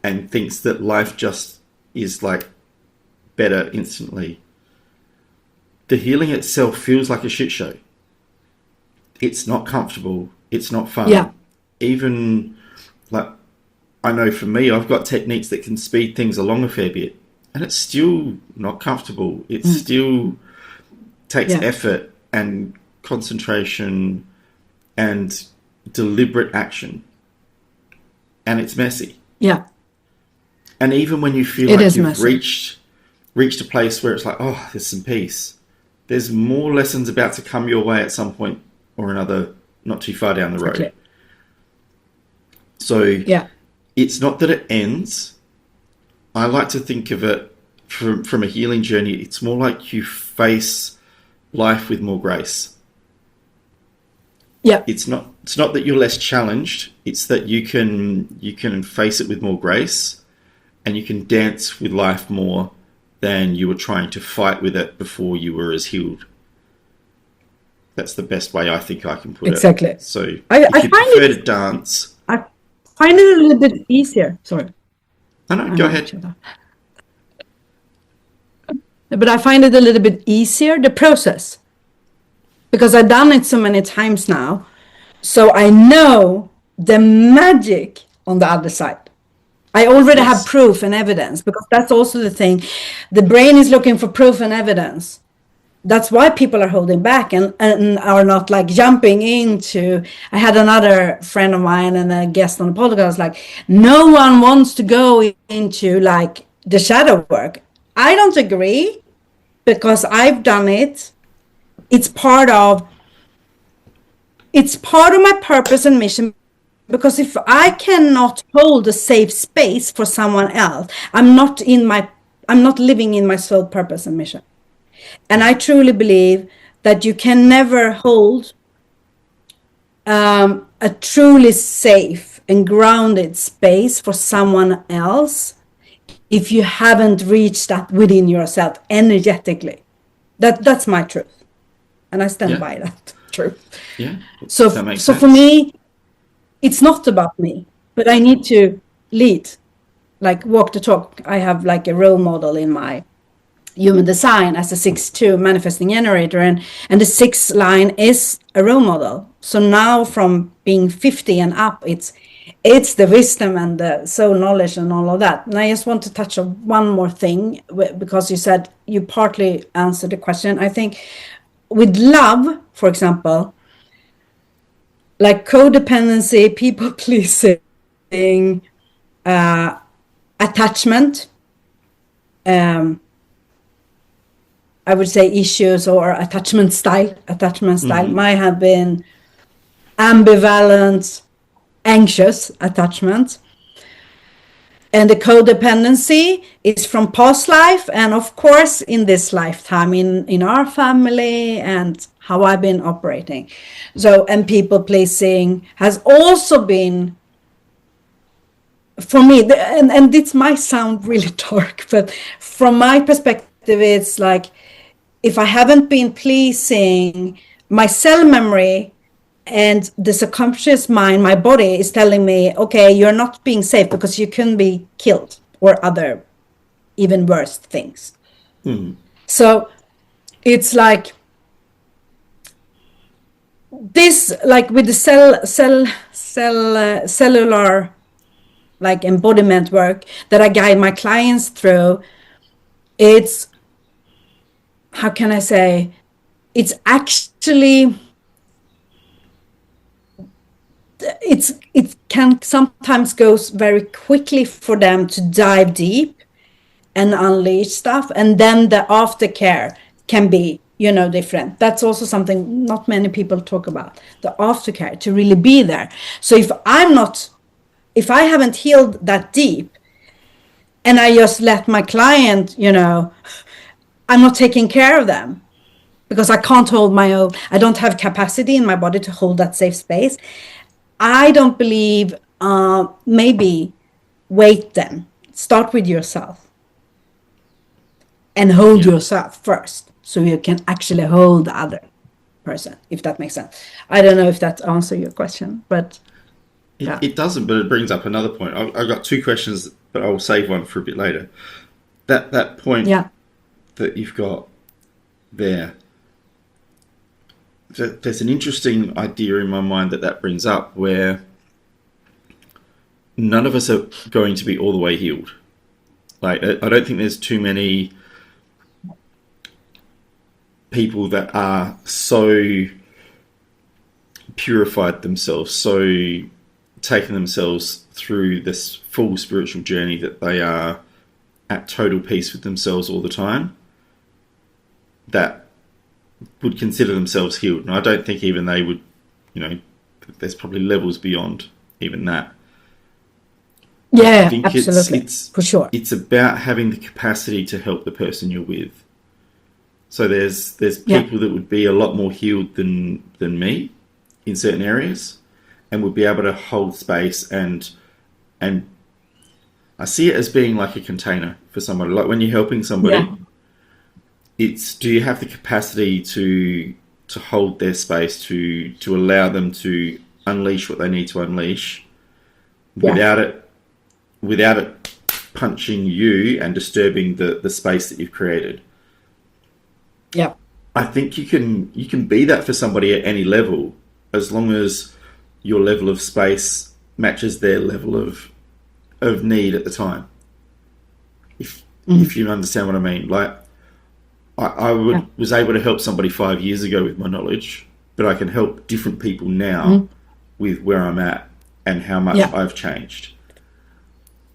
and thinks that life just is like better instantly. The healing itself feels like a shit show. It's not comfortable. It's not Yeah. fun. Even like, I know for me, I've got techniques that can speed things along a fair bit, and it's still not comfortable. It still takes Yeah. effort and concentration and deliberate action, and it's messy. Yeah. And even when you feel It like is you've messy. reached a place where it's like, oh, there's some peace. There's more lessons about to come your way at some point or another, not too far down the road. Exactly. So Yeah. it's not that it ends. I like to think of it from a healing journey. It's more like you face life with more grace. Yeah. It's not that you're less challenged. It's that you can face it with more grace, and you can dance with life more than you were trying to fight with it before you were as healed. That's the best way I think I can put it. Exactly. So I if you find prefer it to dance, I find it a little bit easier. Sorry, I know, I'm go gonna ahead. shut up. But I find it a little bit easier, the process, because I've done it so many times now. So I know the magic on the other side. I already have Yes. proof and evidence, because that's also the thing. The brain is looking for proof and evidence. That's why people are holding back and are not like jumping into. I had another friend of mine and a guest on the podcast, like, no one wants to go into like the shadow work. I don't agree, because I've done it. It's part of it's part of my purpose and mission, because if I cannot hold a safe space for someone else, I'm not living in my soul purpose and mission. And I truly believe that you can never hold a truly safe and grounded space for someone else if you haven't reached that within yourself energetically. That's my truth, and I stand Yeah. by that truth. Yeah. So, That makes so for sense. me, it's not about me, but I need to lead, like walk the talk. I have like a role model in my human design as a 6-2 manifesting generator, and the sixth line is a role model. So now from being 50 and up, it's the wisdom and the soul knowledge and all of that. And I just want to touch on one more thing, because you said you partly answered the question. I think with love, for example, like codependency, people pleasing, attachment, um, I would say issues, or attachment style. Attachment style Mm-hmm. might have been ambivalent, anxious attachment. And the codependency is from past life, and of course in this lifetime, in our family, and how I've been operating. So, and people pleasing has also been, for me, and this might sound really dark, but from my perspective, it's like, if I haven't been pleasing, my cell memory and the subconscious mind, my body is telling me, okay, you're not being safe, because you can be killed or other even worse things. Mm-hmm. So it's like this, like with the cellular like embodiment work that I guide my clients through. It's, how can I say, it's actually, it can sometimes goes very quickly for them to dive deep and unleash stuff, and then the aftercare can be, different. That's also something not many people talk about, the aftercare, to really be there. So if I haven't healed that deep, and I just let my client, I'm not taking care of them, because I can't hold my own. I don't have capacity in my body to hold that safe space. I don't believe, maybe wait then. Start with yourself and hold Yeah. yourself first, so you can actually hold the other person, if that makes sense. I don't know if that answers your question, but It, yeah. it doesn't, but it brings up another point. I've got two questions, but I will save one for a bit later. That point Yeah. that you've got there, there's an interesting idea in my mind that brings up, where none of us are going to be all the way healed. Like, I don't think there's too many people that are so purified themselves, so taken themselves through this full spiritual journey, that they are at total peace with themselves all the time, that would consider themselves healed. And I don't think even they would, there's probably levels beyond even that. Yeah, I think absolutely, for sure. It's about having the capacity to help the person you're with. So there's people that would be a lot more healed than me in certain areas, and would be able to hold space, and I see it as being like a container for somebody. Like when you're helping somebody, it's, do you have the capacity to hold their space, to allow them to unleash what they need to unleash without it punching you and disturbing the space that you've created. Yeah. I think you can be that for somebody at any level, as long as your level of space matches their level of need at the time. If you understand what I mean. Like I was able to help somebody 5 years ago with my knowledge, but I can help different people now with where I'm at and how much I've changed.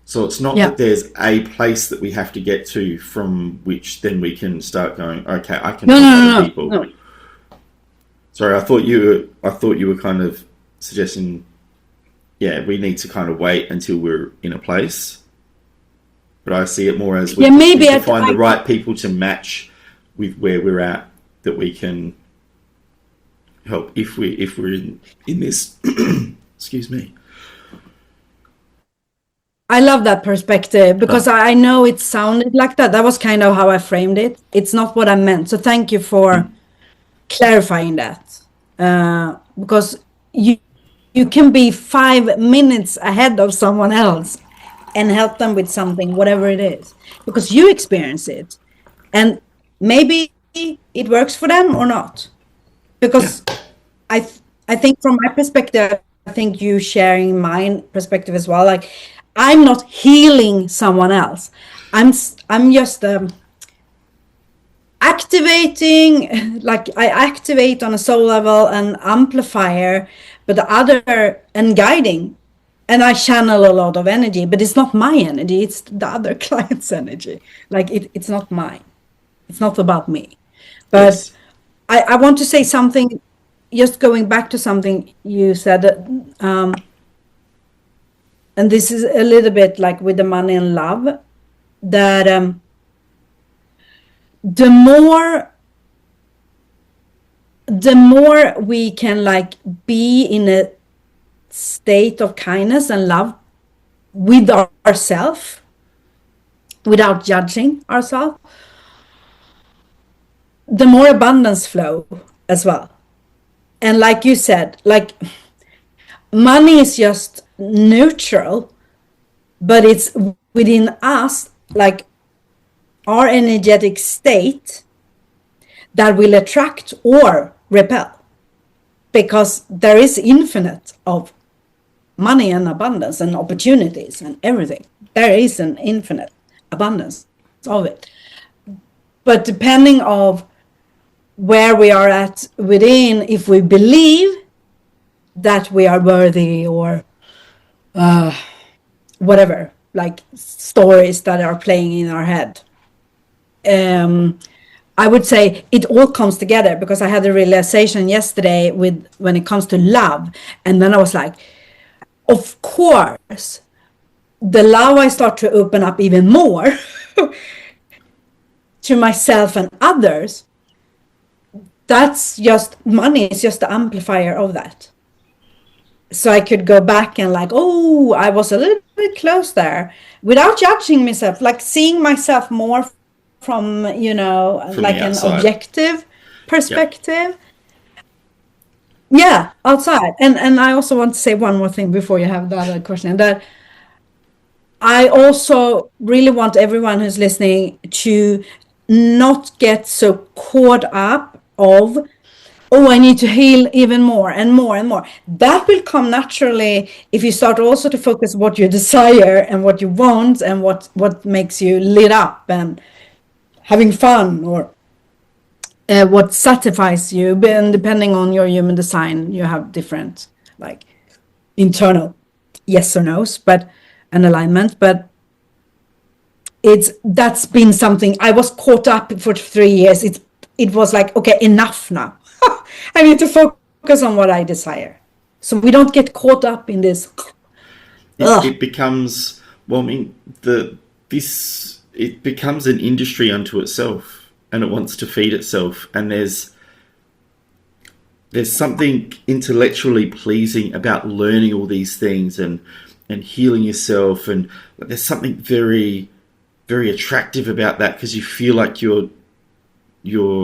So it's not that there's a place that we have to get to from which then we can start going, okay, I can help other people. No. Sorry, I thought you were kind of suggesting, we need to kind of wait until we're in a place. But I see it more as we need to find the right people to match with where we're at, that we can help if we're in this excuse me. I love that perspective, because I know it sounded like that. That was kind of how I framed it. It's not what I meant. So thank you for clarifying that. Because you can be 5 minutes ahead of someone else and help them with something, whatever it is, because you experience it. And maybe it works for them or not. Because I think from my perspective, I think you sharing my perspective as well, like, I'm not healing someone else. I'm just activating, like I activate on a soul level, an amplifier, but the other, and guiding, and I channel a lot of energy, but it's not my energy, it's the other client's energy. Like it's not mine. It's not about me. But I want to say something, just going back to something you said, and this is a little bit like with the money and love, that the more we can like be in a state of kindness and love with ourselves, without judging ourselves, the more abundance flow as well. And like you said, like money is just neutral, but it's within us, like our energetic state, that will attract or repel, because there is infinite of money and abundance and opportunities and everything. There is an infinite abundance of it, but depending of where we are at within, if we believe that we are worthy, or whatever, like stories that are playing in our head. I would say it all comes together, because I had a realization yesterday when it comes to love. And then I was like, of course, the love I start to open up even more to myself and others, that's just money. It's just the amplifier of that. So I could go back and like, oh, I was a little bit close there, without judging myself, like seeing myself more from, like an objective perspective. Yeah, outside. And I also want to say one more thing before you have the other question, that I also really want everyone who's listening to not get so caught up of, oh, I need to heal even more and more and more. That will come naturally if you start also to focus what you desire and what you want and what makes you lit up and having fun, or what satisfies you. And depending on your human design, you have different like internal yes or no's, but an alignment. But that's been something I was caught up for 3 years. It was like, okay, enough now. I need to focus on what I desire. So we don't get caught up in this. It becomes, well, I mean, it becomes an industry unto itself, and it wants to feed itself. And there's something intellectually pleasing about learning all these things and healing yourself, and there's something very, very attractive about that, because you feel like you're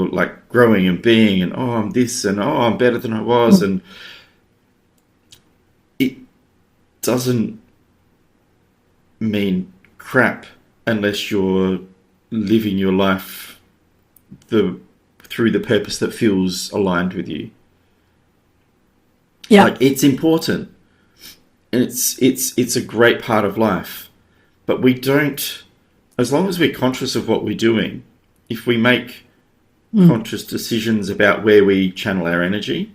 like growing and being, and oh, I'm this, and oh, I'm better than I was. And it doesn't mean crap unless you're living your life through the purpose that feels aligned with you. Yeah. Like, it's important, and it's a great part of life, but we don't, as long as we're conscious of what we're doing, if we make conscious decisions about where we channel our energy,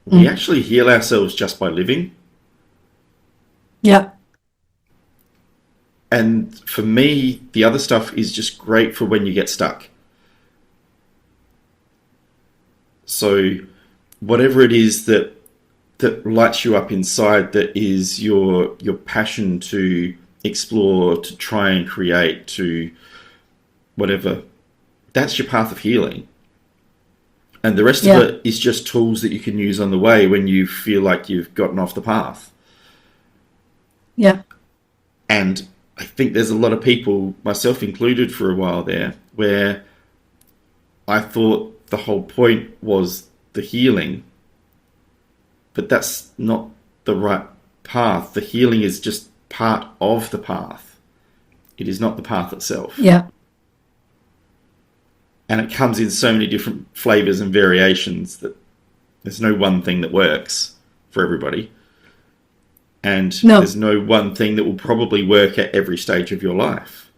we actually heal ourselves just by living. Yeah. And for me, the other stuff is just great for when you get stuck. So whatever it is that lights you up inside, that is your passion to explore, to try and create, to whatever, that's your path of healing. And the rest of it is just tools that you can use on the way when you feel like you've gotten off the path. Yeah. And I think there's a lot of people, myself included for a while there, where I thought the whole point was the healing, but that's not the right path. The healing is just part of the path. It is not the path itself. Yeah. And it comes in so many different flavors and variations that there's no one thing that works for everybody. And there's no one thing that will probably work at every stage of your life.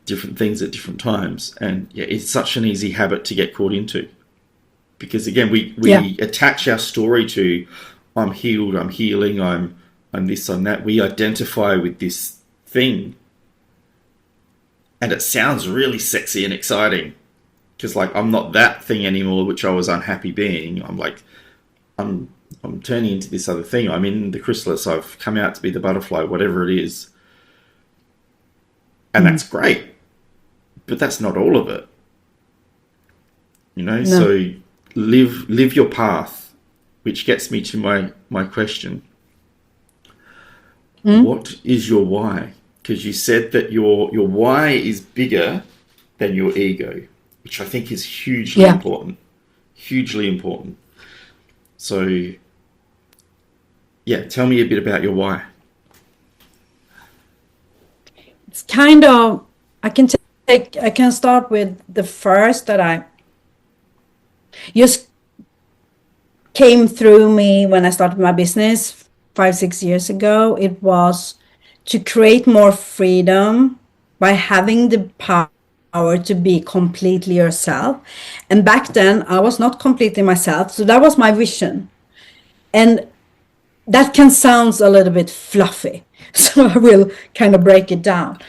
Different things at different times. And yeah, it's such an easy habit to get caught into. Because again, we attach our story to, I'm healed, I'm healing, I'm this, I'm that. We identify with this thing. And it sounds really sexy and exciting. Because like, I'm not that thing anymore, which I was unhappy being. I'm like, I'm turning into this other thing. I'm in the chrysalis. I've come out to be the butterfly, whatever it is. And that's great. But that's not all of it. You know, so live your path, which gets me to my question. What is your why? Because you said that your why is bigger than your ego, which I think is hugely important. Hugely important. So, yeah, tell me a bit about your why. It's kind of, I can start with the first that I just came through me when I started my business 5-6 years ago. It was to create more freedom by having the power to be completely yourself. And back then I was not completely myself. So that was my vision. And that can sound a little bit fluffy. So I will kind of break it down.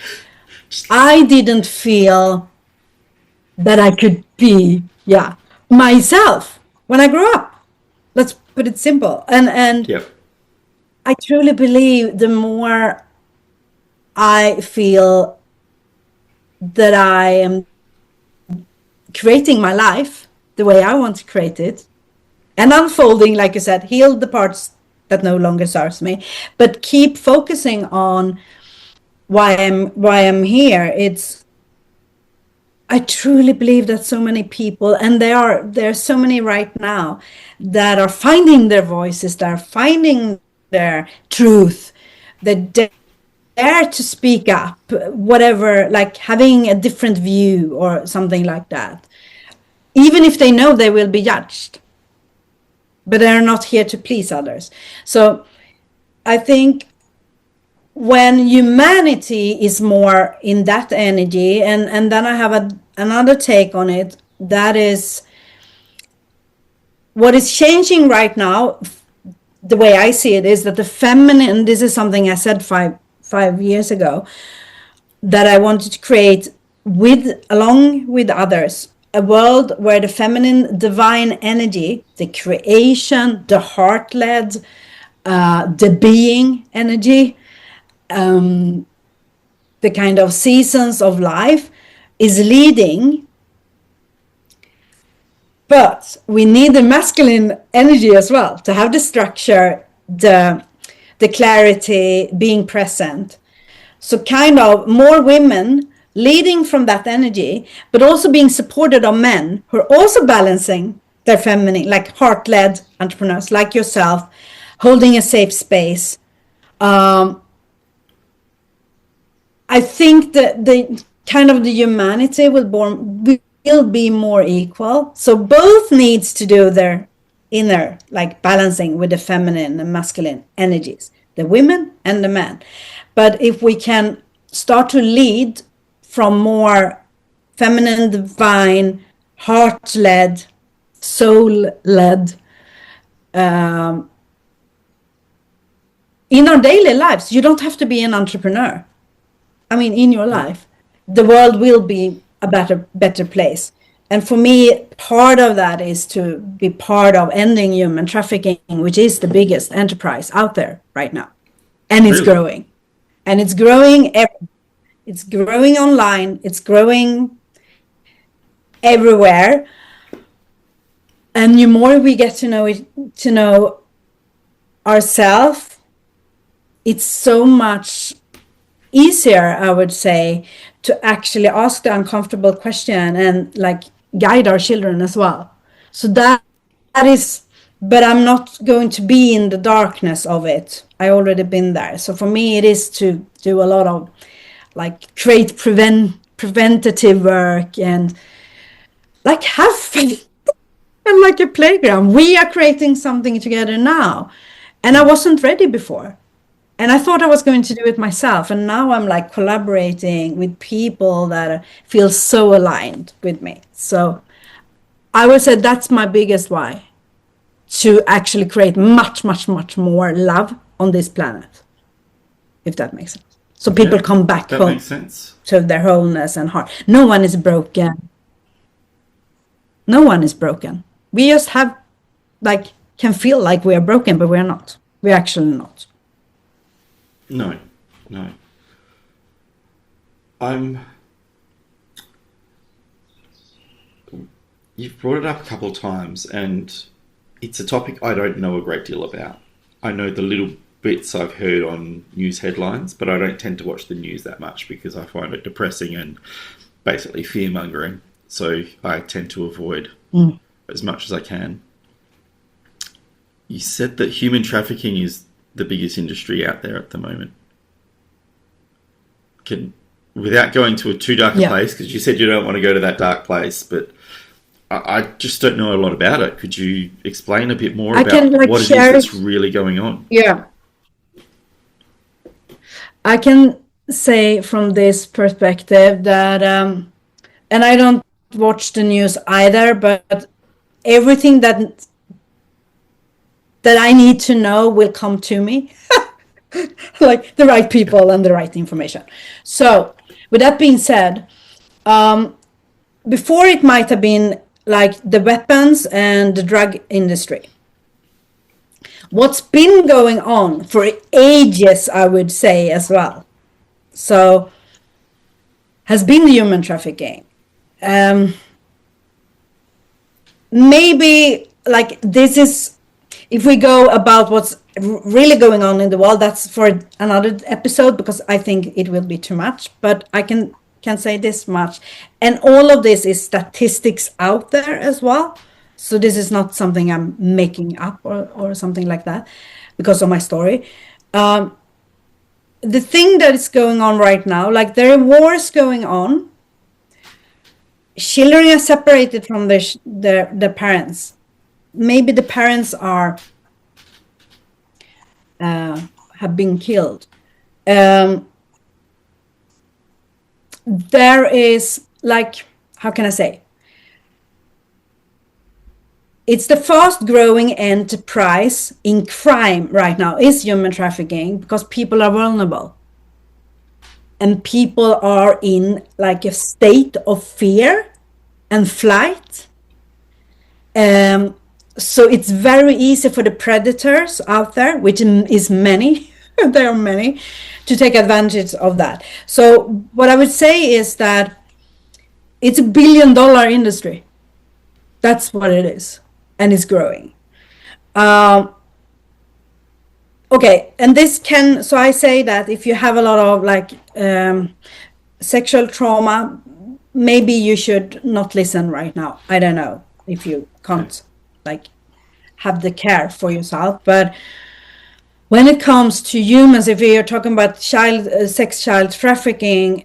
I didn't feel that I could be, myself when I grew up. Let's put it simple. And I truly believe the more I feel that I am creating my life the way I want to create it, and unfolding, like you said, heal the parts that no longer serves me, but keep focusing on why I'm here. I truly believe that so many people, and there are so many right now, that are finding their voices, that are finding their truth, that dare to speak up, whatever, like having a different view or something like that, even if they know they will be judged, but they're not here to please others. So I think when humanity is more in that energy, and then I have another take on it, that is what is changing right now. the way I see it is that the feminine, this is something I said five years ago, that I wanted to create along with others, a world where the feminine divine energy, the creation, the heart-led, the being energy, the kind of seasons of life is leading. But we need the masculine energy as well to have the structure, the clarity, being present. So kind of more women leading from that energy, but also being supported of men who are also balancing their feminine, like heart-led entrepreneurs like yourself, holding a safe space. I think that the kind of the humanity will be more equal. So both needs to do their inner, like balancing with the feminine and masculine energies, the women and the men. But if we can start to lead from more feminine, divine, heart-led, soul-led, in our daily lives, you don't have to be an entrepreneur. I mean, in your life, the world will be a better place. And for me, part of that is to be part of ending human trafficking, which is the biggest enterprise out there right now. And it's Really? growing. And it's growing. It's growing online. It's growing everywhere. And the more we get to know ourselves, it's so much easier, I would say, to actually ask the uncomfortable question and like guide our children as well. So that is, but I'm not going to be in the darkness of it. I already been there. So for me, it is to do a lot of like create preventative work and like have fun and like a playground. We are creating something together now. And I wasn't ready before. And I thought I was going to do it myself. And now I'm like collaborating with people that feel so aligned with me. So I would say that's my biggest why, to actually create much, much, much more love on this planet, if that makes sense. So people Yeah, come back that home makes sense. to their wholeness and heart. No one is broken. No one is broken. We just have like can feel like we are broken, but we're not. We're actually not. No, no. I'm. You've brought it up a couple of times, and it's a topic I don't know a great deal about. I know the little bits I've heard on news headlines, but I don't tend to watch the news that much because I find it depressing and basically fear mongering. So I tend to avoid as much as I can. You said that human trafficking is the biggest industry out there at the moment. Without going to a too dark a Yeah. place, because you said you don't want to go to that dark place, but I just don't know a lot about it. Could you explain a bit more I can about like what it is share it. that's really going on? Yeah. I can say from this perspective that, and I don't watch the news either, but everything that I need to know will come to me, like the right Yeah. people and the right information. So, with that being said, before it might have been like the weapons and the drug industry. What's been going on for ages, I would say as well. So, has been the human trafficking. Um, Maybe like this is, if we go about what's really going on in the world, that's for another episode because I think it will be too much. But I can say this much, and all of this is statistics out there as well. So this is not something I'm making up or something like that because of my story. The thing that is going on right now, like there are wars going on. Children are separated from their parents. Maybe the parents are have been killed. There is like, how can I say? it's the fast growing enterprise in crime right now is human trafficking, because people are vulnerable and people are in like a state of fear and flight. So it's very easy for the predators out there, which is many, there are many, to take advantage of that. So what I would say is that it's $1 billion industry. That's what it is, and it's growing. Okay, and this can, so I say that if you have a lot of like sexual trauma, maybe you should not listen right now. I don't know if you can't like have the care for yourself, but when it comes to humans, if you're talking about child trafficking,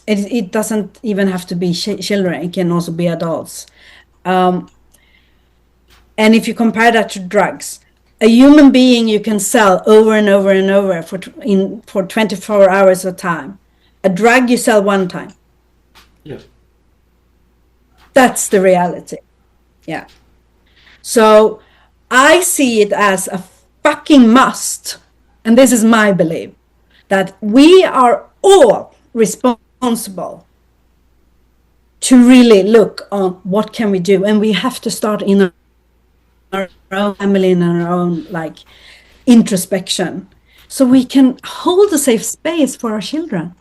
it doesn't even have to be children, it can also be adults. And if you compare that to drugs, a human being you can sell over and over and over for 24 hours of time. A drug you sell one time. Yeah. That's the reality. Yeah. So I see it as a fucking must, and this is my belief, that we are all responsible to really look on what can we do, and we have to start in our own family, in our own like introspection, so we can hold a safe space for our children.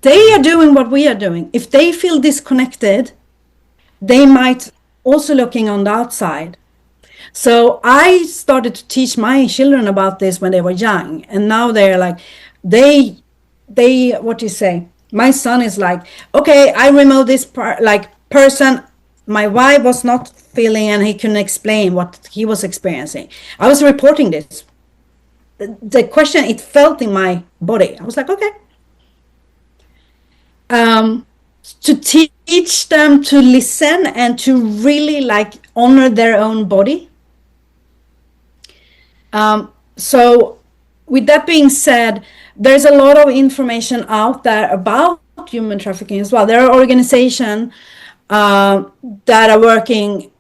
They are doing what we are doing. If they feel disconnected, they might also looking on the outside. So I started to teach my children about this when they were young, and now they're like, they what do you say? My son is like, okay, I remove this person. My wife was not feeling, and he couldn't explain what he was experiencing. I was reporting this. The question, it felt in my body. I was like, okay. To teach them to listen and to really like honor their own body. So with that being said, there's a lot of information out there about human trafficking as well. There are organizations that are working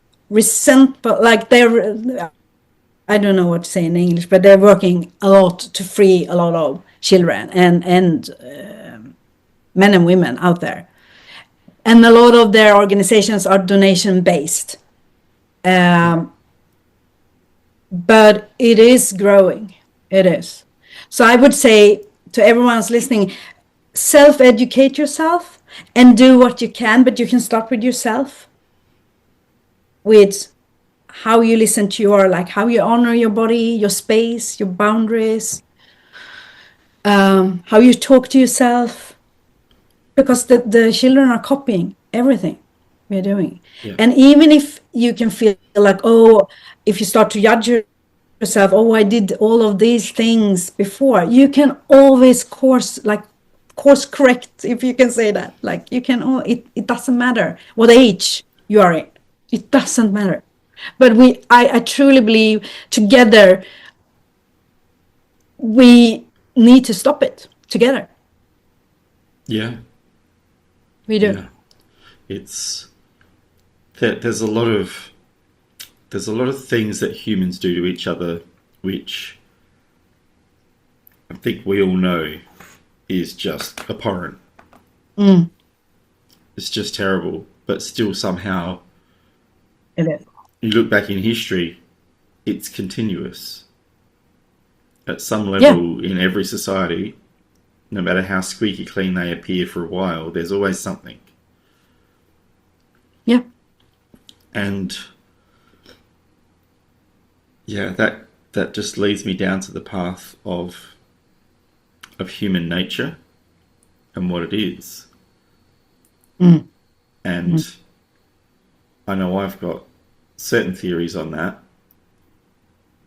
I don't know what to say in English, but they're working a lot to free a lot of children and men and women out there. And a lot of their organizations are donation based. But it is growing. It is. So I would say to everyone's listening, self-educate yourself and do what you can, but you can start with yourself, with how you listen to how you honor your body, your space, your boundaries, how you talk to yourself, because the children are copying everything we're doing. Yeah. And even if you can feel like, if you start to judge yourself, I did all of these things before, you can always course correct, if you can say that. Like you can, it doesn't matter what age you are in. It doesn't matter. But I truly believe together we need to stop it together. Yeah. We do. Yeah. There's a lot of things that humans do to each other, which I think we all know is just abhorrent. It's just terrible, but still somehow It is. you look back in history, it's continuous. At some level, in every society, no matter how squeaky clean they appear for a while, there's always something. Yeah. And yeah, that just leads me down to the path of human nature and what it is. And I know I've got certain theories on that,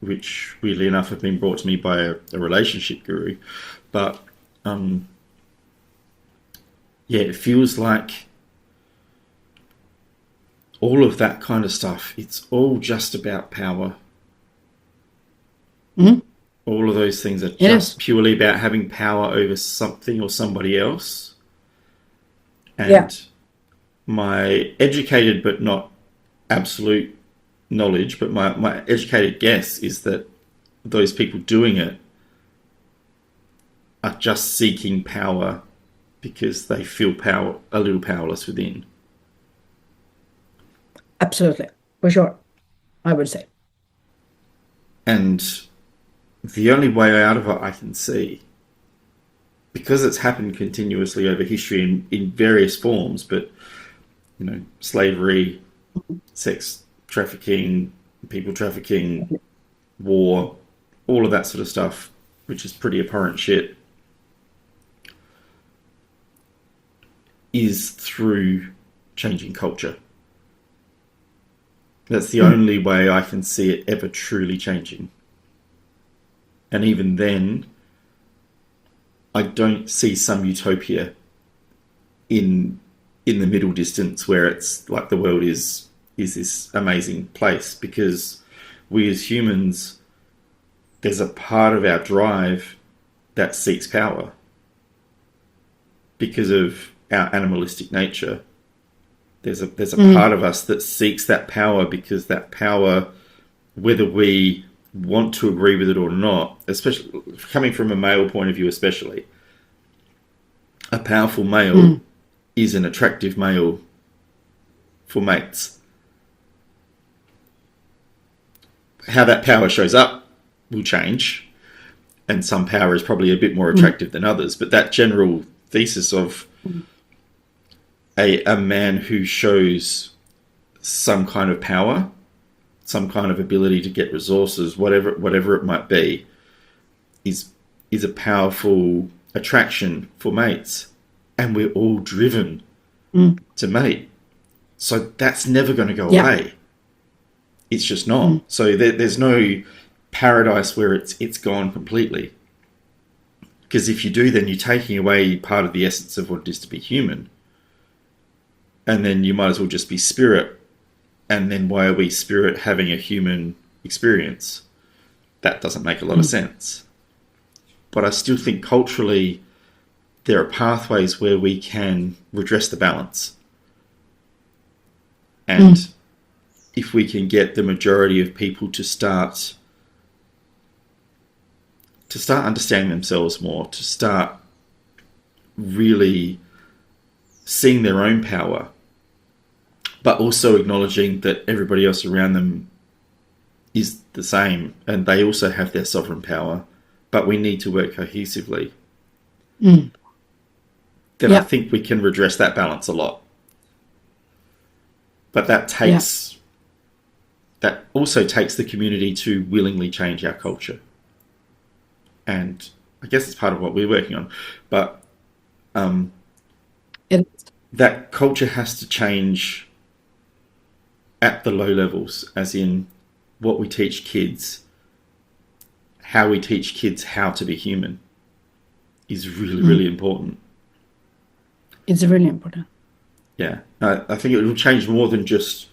which weirdly enough have been brought to me by a relationship guru. But it feels like all of that kind of stuff, it's all just about power. All of those things are just purely about having power over something or somebody else. And my educated but not absolute knowledge, but my educated guess is that those people doing it are just seeking power because they feel a little powerless within. Absolutely. For sure, I would say. And the only way out of it I can see, because it's happened continuously over history in various forms, but slavery, sex trafficking, people trafficking, war, all of that sort of stuff, which is pretty abhorrent shit, is through changing culture. That's the only way I can see it ever truly changing. And even then, I don't see some utopia in the middle distance where it's like the world is this amazing place, because we as humans, there's a part of our drive that seeks power because of our animalistic nature. There's a part of us that seeks that power because that power, whether we want to agree with it or not, especially coming from a male point of view, especially, a powerful male is an attractive male for mates. How that power shows up will change, and some power is probably a bit more attractive than others, but that general thesis of a man who shows some kind of power, some kind of ability to get resources, whatever it might be, is a powerful attraction for mates, and we're all driven to mate. So that's never going to go away. It's just not. So there's no paradise where it's gone completely. Because if you do, then you're taking away part of the essence of what it is to be human. And then you might as well just be spirit. And then why are we spirit having a human experience? That doesn't make a lot of sense. But I still think culturally there are pathways where we can redress the balance. And if we can get the majority of people to start understanding themselves more, to start really seeing their own power, but also acknowledging that everybody else around them is the same and they also have their sovereign power, but we need to work cohesively, then I think we can redress that balance a lot. But that also takes the community to willingly change our culture. And I guess it's part of what we're working on. But that culture has to change at the low levels, as in what we teach kids, how we teach kids how to be human is really, really important. It's really important. Yeah. I think it will change more than just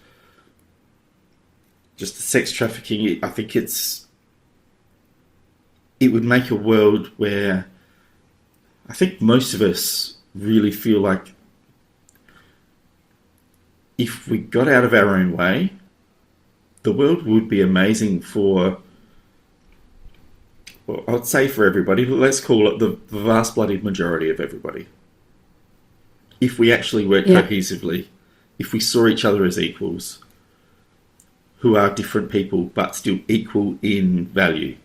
the sex trafficking. I think it would make a world where I think most of us really feel like if we got out of our own way, the world would be amazing for, well, I'd say for everybody, but let's call it the vast bloody majority of everybody. If we actually work cohesively, if we saw each other as equals, who are different people but still equal in value,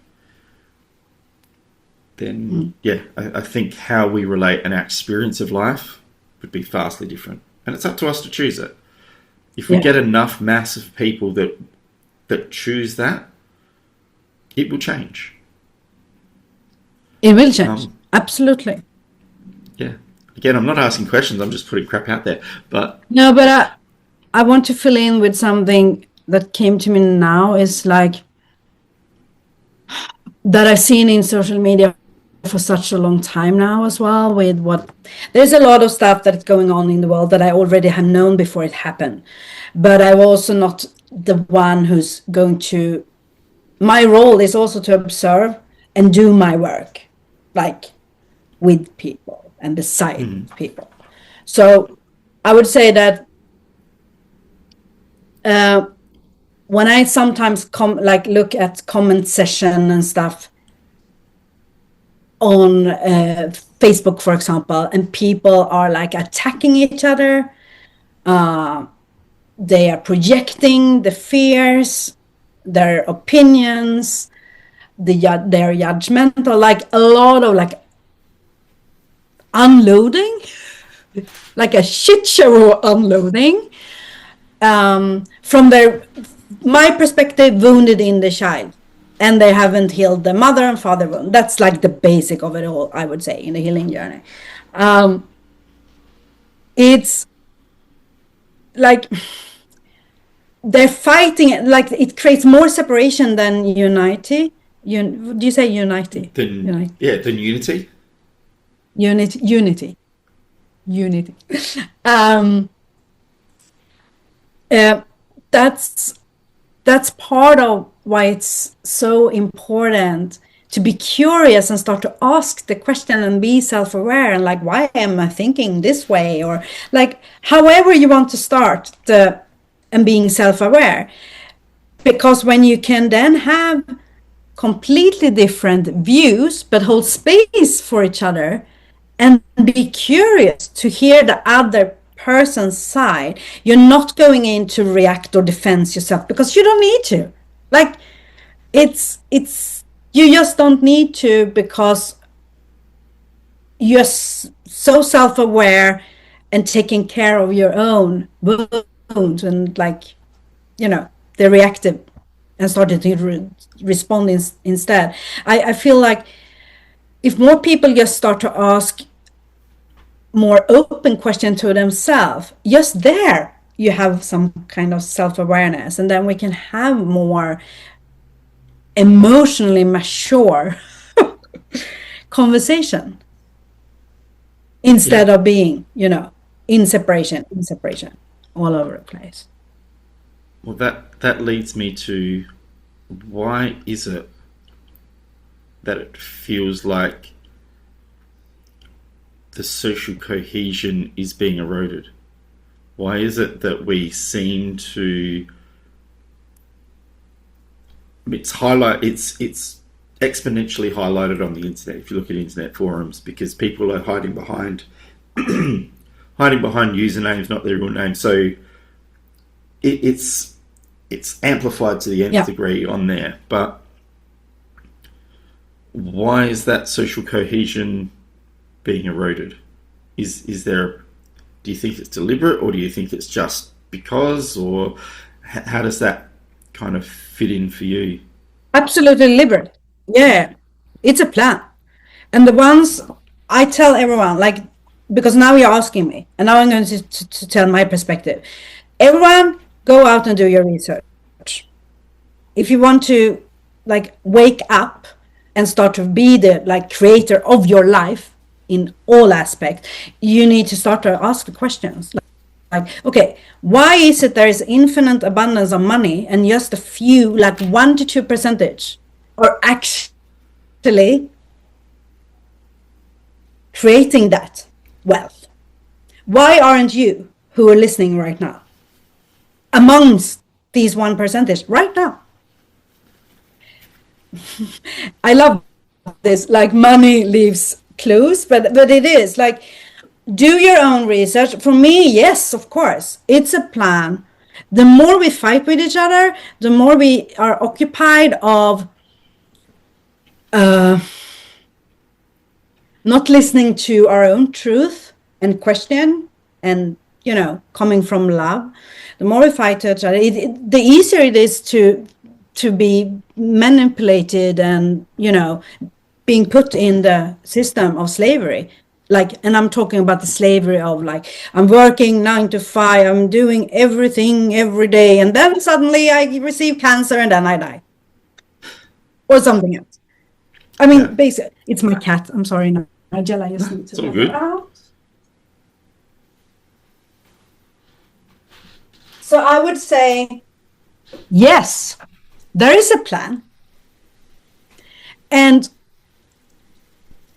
then I think how we relate and our experience of life would be vastly different. And it's up to us to choose it. If we get enough mass of people that choose that, it will change. It will change. Absolutely. Yeah. Again, I'm not asking questions. I'm just putting crap out there. But no, but I want to fill in with something that came to me now. Is like that I've seen in social media for such a long time now as well. There's a lot of stuff that's going on in the world that I already have known before it happened, but I'm also not the one who's going to. My role is also to observe and do my work, like with people and beside people. So I would say that when I sometimes look at comment session and stuff on Facebook, for example, and people are like attacking each other, they are projecting the fears, their opinions, they're judgmental, like a lot of like unloading, like a shit show unloading, from my perspective, wounded in the child, and they haven't healed the mother and father wound. That's like the basic of it all, I would say, in the healing journey. It's like they're fighting, like it creates more separation than unity. Do you say unity? Then then unity. Unity. That's part of why it's so important to be curious and start to ask the question and be self-aware, and like, why am I thinking this way, or like however you want to start and being self-aware, because when you can then have completely different views but hold space for each other and be curious to hear the other person's side, you're not going in to react or defend yourself, because you don't need to. Like it's you just don't need to, because you're so self-aware and taking care of your own wounds, and like, the reactive, and started to respond instead. I feel like if more people just start to ask more open question to themselves, just there you have some kind of self-awareness, and then we can have more emotionally mature conversation, instead of being, in separation all over the place. Well, that leads me to, why is it that it feels like the social cohesion is being eroded? Why is it that we seem to, it's exponentially highlighted on the internet if you look at internet forums, because people are hiding behind usernames, not their real names. So it's amplified to the nth degree on there. But why is that social cohesion being eroded? Is there, do you think it's deliberate, or do you think it's just because, or how does that kind of fit in for you? Absolutely deliberate. Yeah, it's a plan. And the ones I tell everyone, like, because now you're asking me, and now I'm going to tell my perspective. Everyone, go out and do your research. If you want to, like, wake up and start to be the, like, creator of your life in all aspects, you need to start to ask the questions. Like, okay, why is it there is infinite abundance of money and just a few, like 1 to 2%, are actually creating that wealth? Why aren't you, who are listening right now, amongst these 1% right now? I love this, like, money leaves clues, but it is like, do your own research. For me, yes, of course, it's a plan. The more we fight with each other, the more we are occupied of not listening to our own truth and question, and coming from love. The more we fight each other, the easier it is to be manipulated and being put in the system of slavery. Like, and I'm talking about the slavery of, like, I'm working 9 to 5, I'm doing everything every day, and then suddenly I receive cancer and then I die, or something else. I mean, basically, it's my cat. I'm sorry, Nigel. I just need to. It's all good. So I would say, yes, there is a plan. And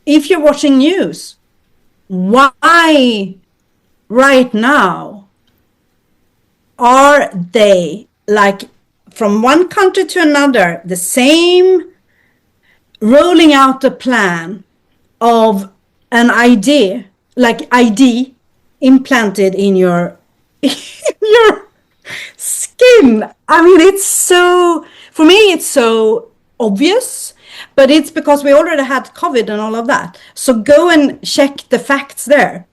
if you're watching news, why right now are they like from one country to another, the same rolling out the plan of an idea, like ID implanted in your in your skin? I mean, it's so, for me, it's so obvious, but it's because we already had COVID and all of that. So go and check the facts there.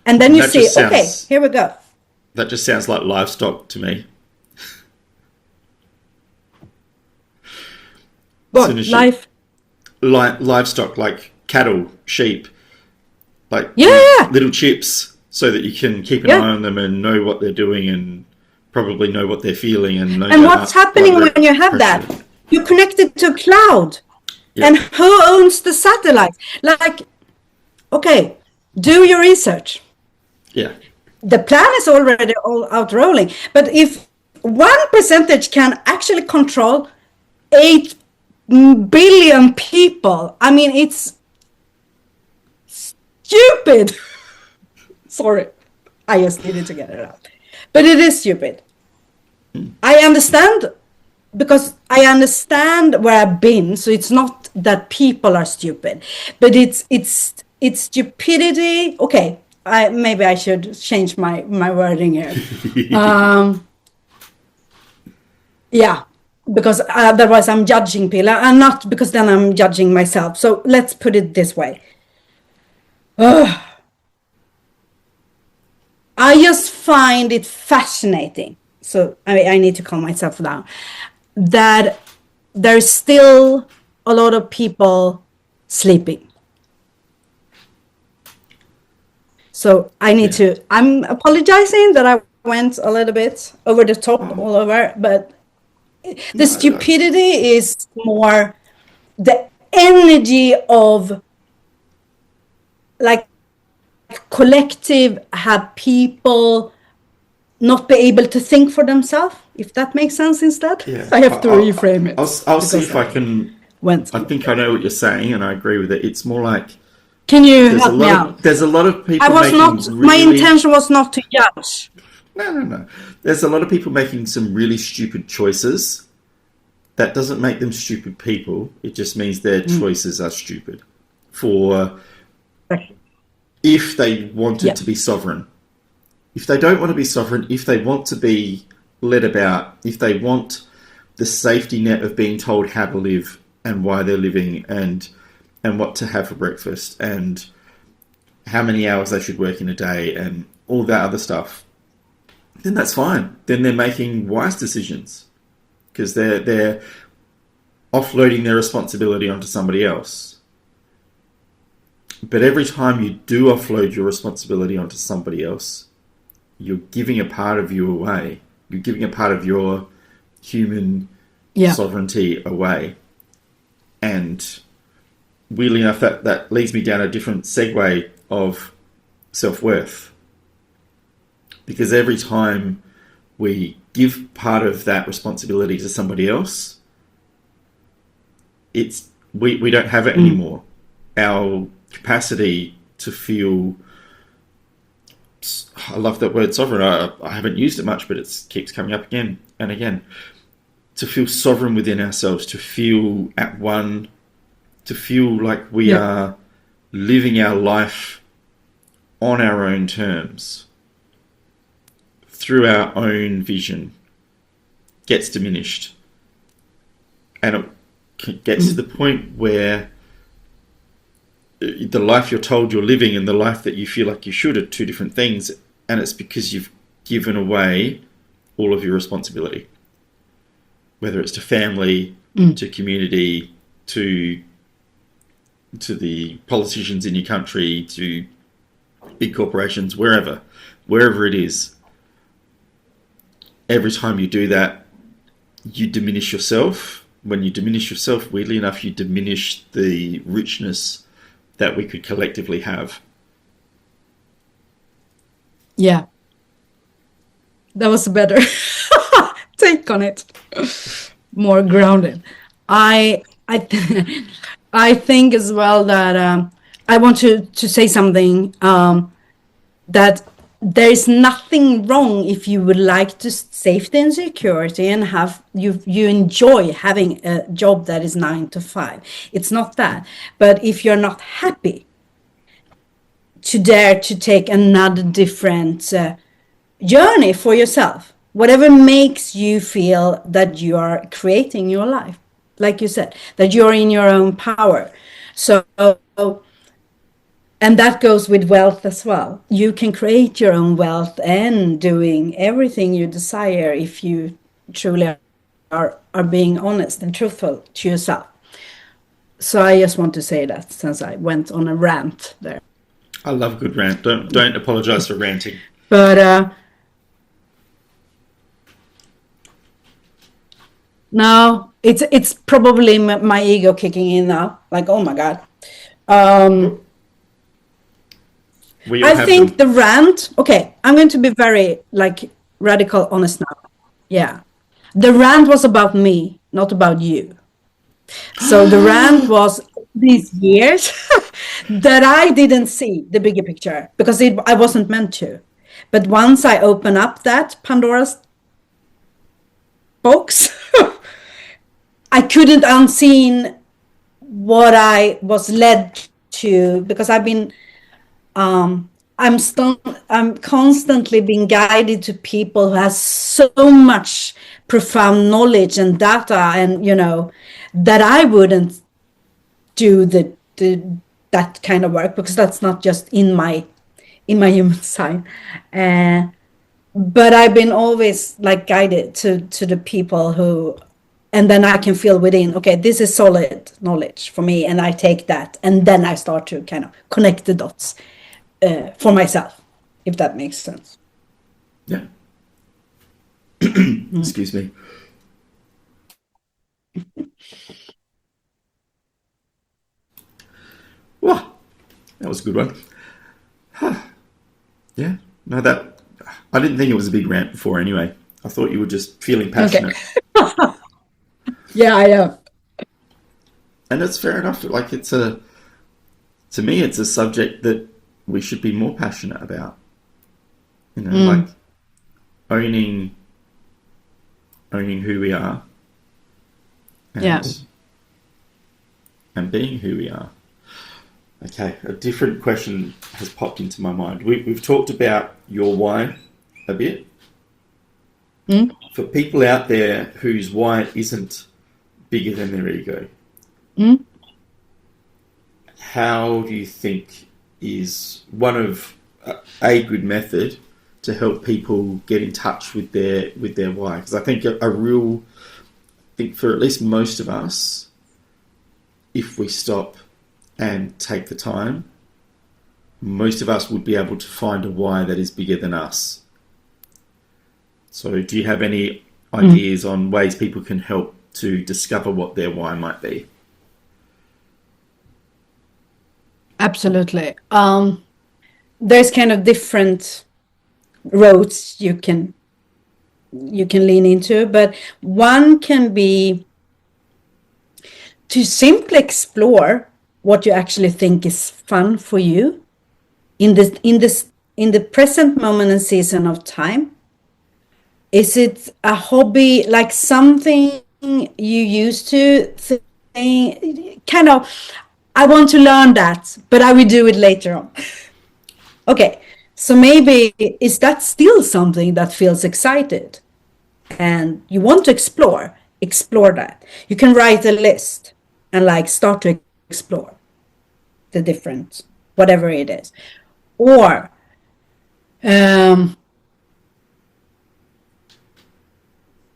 And then you That see, just okay, sounds here we go. that just sounds like livestock to me. As soon What? as you Life? livestock like cattle, sheep, like Yeah, yeah, little chips, so that you can keep an yeah. eye on them and know what they're doing and probably know what they're feeling and know And their what's blood happening when you have pressure. that? You connect it to cloud. Yeah, And who owns the satellite? Like, okay, do your research. yeah, The plan is already all out rolling. But if 1% can actually control 8 billion people, I mean, it's stupid. Sorry, I just needed to get it out. But it is stupid. I understand, because I understand where I've been, so it's not that people are stupid, but it's stupidity. Okay, maybe I should change my wording here. Yeah, because otherwise I'm judging people, and not because then I'm judging myself. So let's put it this way. I just find it fascinating. So I need to calm myself down. That there's still a lot of people sleeping. So I need yeah. to, I'm apologizing that I went a little bit over the top Oh, all over, but the no, no. stupidity is more the energy of like collective, have people not be able to think for themselves, if that makes sense instead. Yeah, I have to reframe it I'll see because if I I can. went. I think I know what you're saying, and I agree with it. It's more like Can you help me out? there's a lot of I people was making not, my really intention was not to judge. no, no, no. There's a lot of people making some really stupid choices. That doesn't make them stupid people. It just means their choices are stupid. For if they wanted Yeah. to be sovereign, if they don't want to be sovereign, if they want to be led about, if they want the safety net of being told how to live and why they're living and what to have for breakfast and how many hours they should work in a day and all that other stuff, then that's fine. Then they're making wise decisions because they're offloading their responsibility onto somebody else. But every time you do offload your responsibility onto somebody else, you're giving a part of you away. You're giving a part of your human Yeah. sovereignty away. And weirdly enough, that leads me down a different segue of self-worth. Because every time we give part of that responsibility to somebody else, we don't have it anymore. Our capacity to feel, I love that word sovereign. I haven't used it much, but it keeps coming up again and again. To feel sovereign within ourselves, to feel at one, to feel like we are living our life on our own terms, through our own vision, gets diminished. And it gets to the point where the life you're told you're living and the life that you feel like you should are two different things, and it's because you've given away all of your responsibility, whether it's to family, to community, to the politicians in your country, to big corporations, wherever it is. Every time you do that, you diminish yourself. When you diminish yourself, weirdly enough, you diminish the richness that we could collectively have. Yeah. That was a better take on it. More grounded. I I think as well that I want to say something that there is nothing wrong if you would like to safety and security and have you enjoy having a job that is 9 to 5. It's not that. But if you're not happy to dare to take another different journey for yourself, whatever makes you feel that you are creating your life, like you said, that you're in your own power. So, and that goes with wealth as well. You can create your own wealth and doing everything you desire if you truly are being honest and truthful to yourself. So I just want to say that, since I went on a rant there. I love a good rant. Don't apologize for ranting. But no, it's probably my ego kicking in now. Like, oh my God. I think the rant, okay, I'm going to be very like radical honest now. Yeah. The rant was about me, not about you. So the rant was these years that I didn't see the bigger picture because I wasn't meant to. But once I open up that Pandora's box, I couldn't unseen what I was led to, because I've been I'm constantly being guided to people who has so much profound knowledge and data, and that I wouldn't do that kind of work, because that's not just in my human sign. But I've been always like guided to the people who, and then I can feel within, okay, this is solid knowledge for me, and I take that, and then I start to kind of connect the dots for myself, if that makes sense. Yeah. Excuse me. Wow, that was a good one. Yeah. No, that I didn't think it was a big rant before. Anyway, I thought you were just feeling passionate. Okay. Yeah, I am. And that's fair enough. Like, to me, it's a subject that we should be more passionate about. Like owning who we are, and being who we are. Okay, a different question has popped into my mind. We've talked about your why a bit. For people out there whose why isn't bigger than their ego, how do you think is one of a good method to help people get in touch with their why? Because I think I think for at least most of us, if we stop and take the time, most of us would be able to find a why that is bigger than us. So do you have any ideas on ways people can help to discover what their why might be? Absolutely. There's kind of different roads you can lean into, but one can be to simply explore what you actually think is fun for you in the present moment and season of time. Is it a hobby, like something you used to think, kind of, I want to learn that, but I will do it later on. Okay, so maybe is that still something that feels excited and you want to explore that. You can write a list and like start to explore the different, whatever it is. Or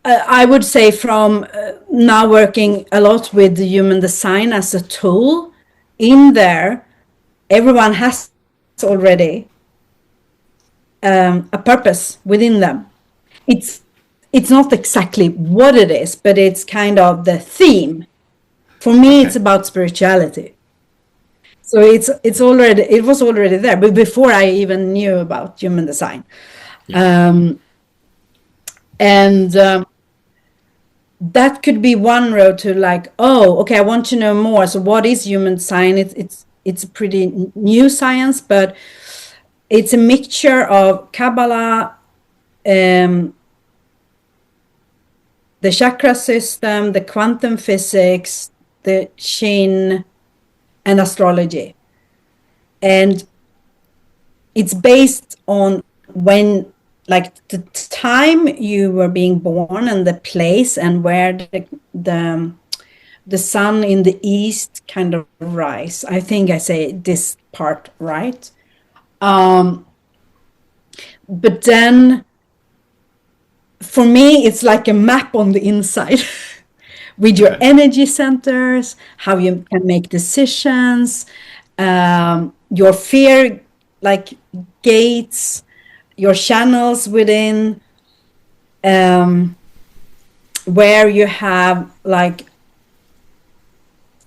I would say, from now working a lot with the human design as a tool, in there, everyone has already a purpose within them. It's not exactly what it is, but it's kind of the theme. For me, it's about spirituality. So it was already there, but before I even knew about human design. That could be one road to, like, oh, okay, I want to know more. So what is human design? It's a pretty new science, but it's a mixture of Kabbalah, the chakra system, the quantum physics, the Shin, and astrology. And it's based on when, like, the time you were being born and the place and where the sun in the east kind of rise. I think I say this part right. But then for me, it's like a map on the inside with your energy centers, how you can make decisions, your fear, like gates, your channels within, where you have like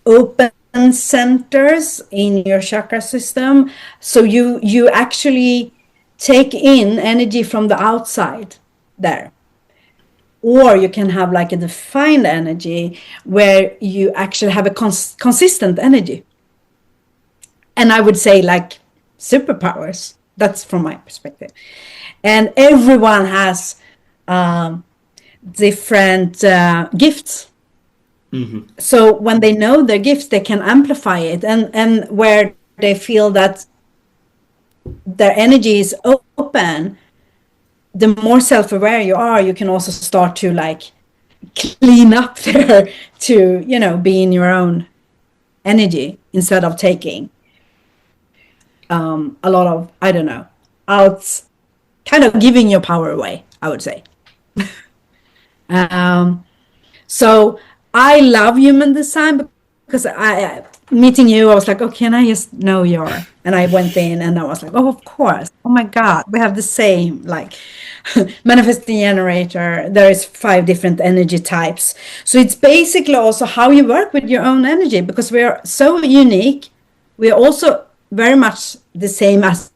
open centers in your chakra system. So you actually take in energy from the outside there. Or you can have like a defined energy where you actually have a consistent energy. And I would say like superpowers. That's from my perspective. And everyone has different gifts. So when they know their gifts, they can amplify it. And where they feel that their energy is open, the more self-aware you are, you can also start to like clean up there to, you know, be in your own energy instead of taking a lot of, I don't know, kind of giving your power away, I would say. So I love human design because meeting you, I was like, oh, can I just know your, and I went in and I was like, oh, of course. Oh my God, we have the same, like manifesting generator. There is 5 different energy types. So it's basically also how you work with your own energy, because we are so unique. We are also very much the same as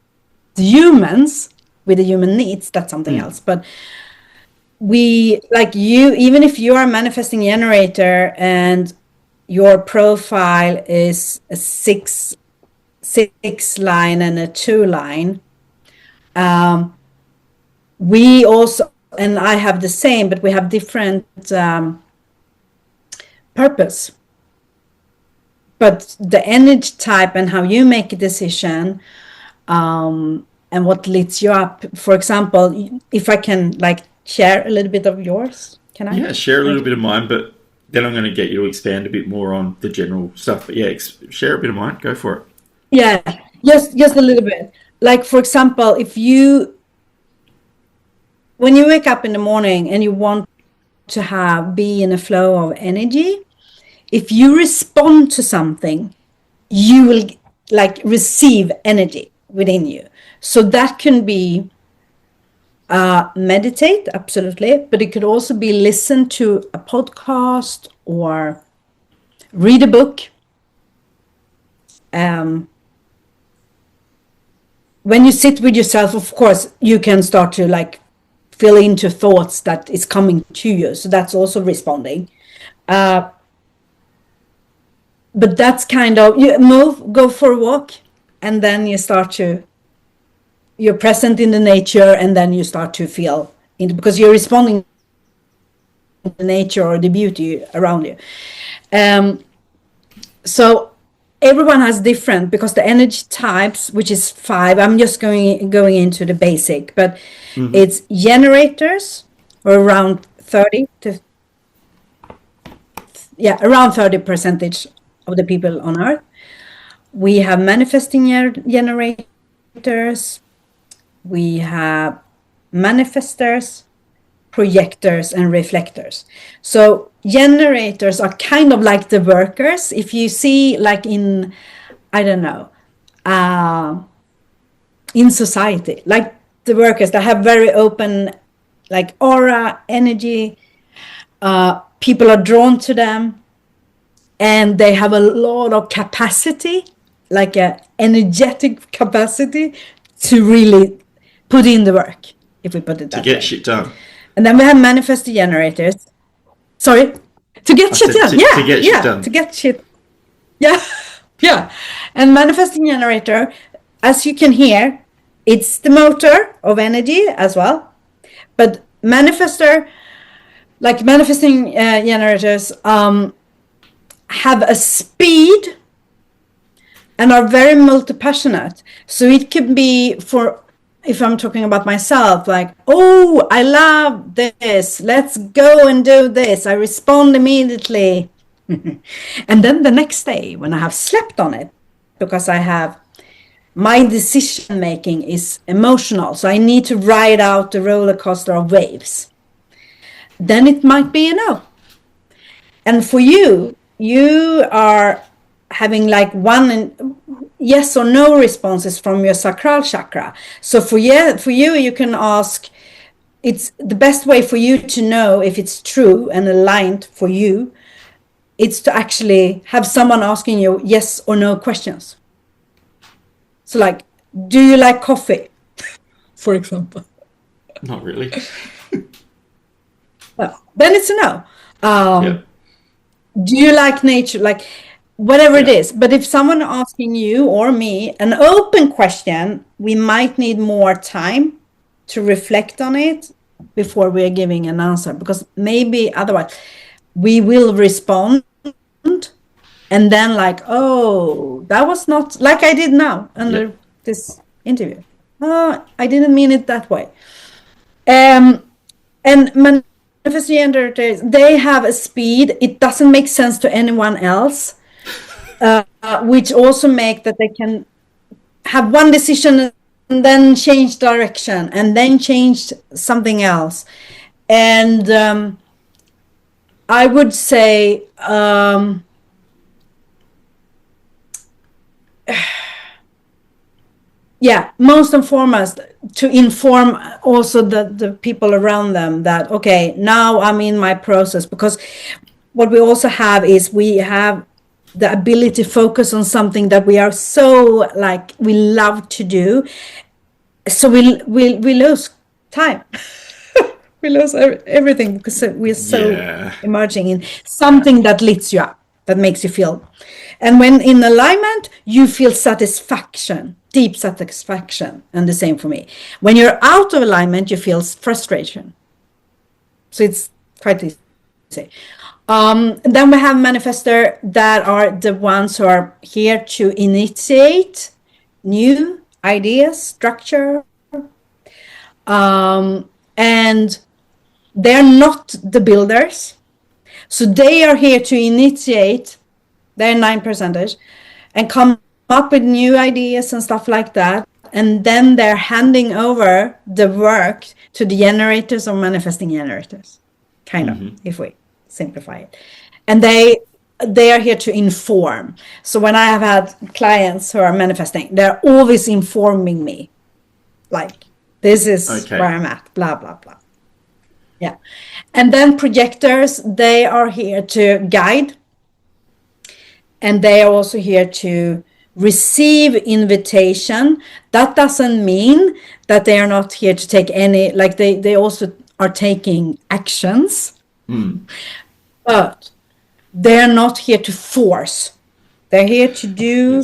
humans with the human needs. That's something else. But we, like you, even if you are a manifesting generator and your profile is a 6 line and a 2 line, we also, and I have the same, but we have different purpose. But the energy type and how you make a decision, and what leads you up. For example, if I can like share a little bit of yours, can I? Yeah, share a little bit of mine, but then I'm going to get you to expand a bit more on the general stuff. But yeah, share a bit of mine. Go for it. Yeah, just a little bit. Like, for example, when you wake up in the morning and you want to be in a flow of energy, if you respond to something, you will like receive energy within you. So that can be meditate, absolutely, but it could also be listen to a podcast or read a book. When you sit with yourself, of course, you can start to like fill into thoughts that is coming to you. So that's also responding. But that's kind of, you go for a walk, and then you're present in the nature, and then you start to feel because you're responding to the nature or the beauty around you. So everyone has different, because the energy types, which is 5, I'm just going into the basic, but it's generators, or around 30% of the people on earth. We have manifesting generators, we have manifestors, projectors, and reflectors. So generators are kind of like the workers. If you see like in, I don't know, in society, like the workers that have very open like aura, energy, people are drawn to them, and they have a lot of capacity, like a energetic capacity to really put in the work, if we put it that way. To get shit done. And then we have manifesting generators. Sorry, to get shit done. To get shit done. To get shit. Yeah, yeah. And manifesting generator, as you can hear, It's the motor of energy as well. But manifesting generators have a speed and are very multi-passionate. So it could be if I'm talking about myself, like, oh, I love this. Let's go and do this. I respond immediately. And then the next day, when I have slept on it, because my decision making is emotional. So I need to ride out the roller coaster of waves. Then it might be a no. And for you are having like yes or no responses from your sacral chakra. So for you, you can ask, it's the best way for you to know if it's true and aligned for you. It's to actually have someone asking you yes or no questions. So like, do you like coffee? For example. Not really. Well, then it's a no. Yeah. Do you like nature? Like, whatever it is. But if someone asking you or me an open question, we might need more time to reflect on it before we're giving an answer, because maybe otherwise we will respond and then like, oh, that was not like I did now under this interview. Oh, I didn't mean it that way. And manifesting generators, they have a speed. It doesn't make sense to anyone else. Which also make that they can have one decision and then change direction and then change something else. And I would say most and foremost, to inform also the people around them that, okay, now I'm in my process. Because what we also have is we have the ability to focus on something that we are so like we love to do, so we lose time. We lose everything because we're so emerging in something that lifts you up, that makes you feel. And when in alignment, you feel satisfaction, deep satisfaction. And the same for me. When you're out of alignment, you feel frustration. So it's quite easy. Then we have manifestor that are the ones who are here to initiate new ideas, structure, and they're not the builders. So they are here to initiate their 9% and come up with new ideas and stuff like that. And then they're handing over the work to the generators or manifesting generators, kind of, if we simplify it. And they are here to inform. So when I have had clients who are manifesting, they're always informing me, like, this is where I'm at, blah, blah, blah. Yeah. And then projectors, they are here to guide. And they are also here to receive invitation. That doesn't mean that they are not here to take any, like they also are taking actions. But they're not here to force. They're here to do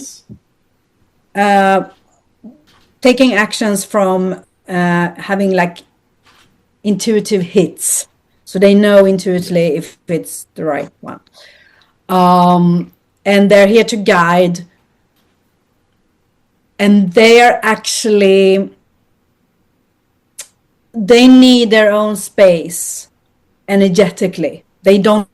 taking actions from having like intuitive hits. So they know intuitively if it's the right one. And they're here to guide. And they are actually, they need their own space energetically. They don't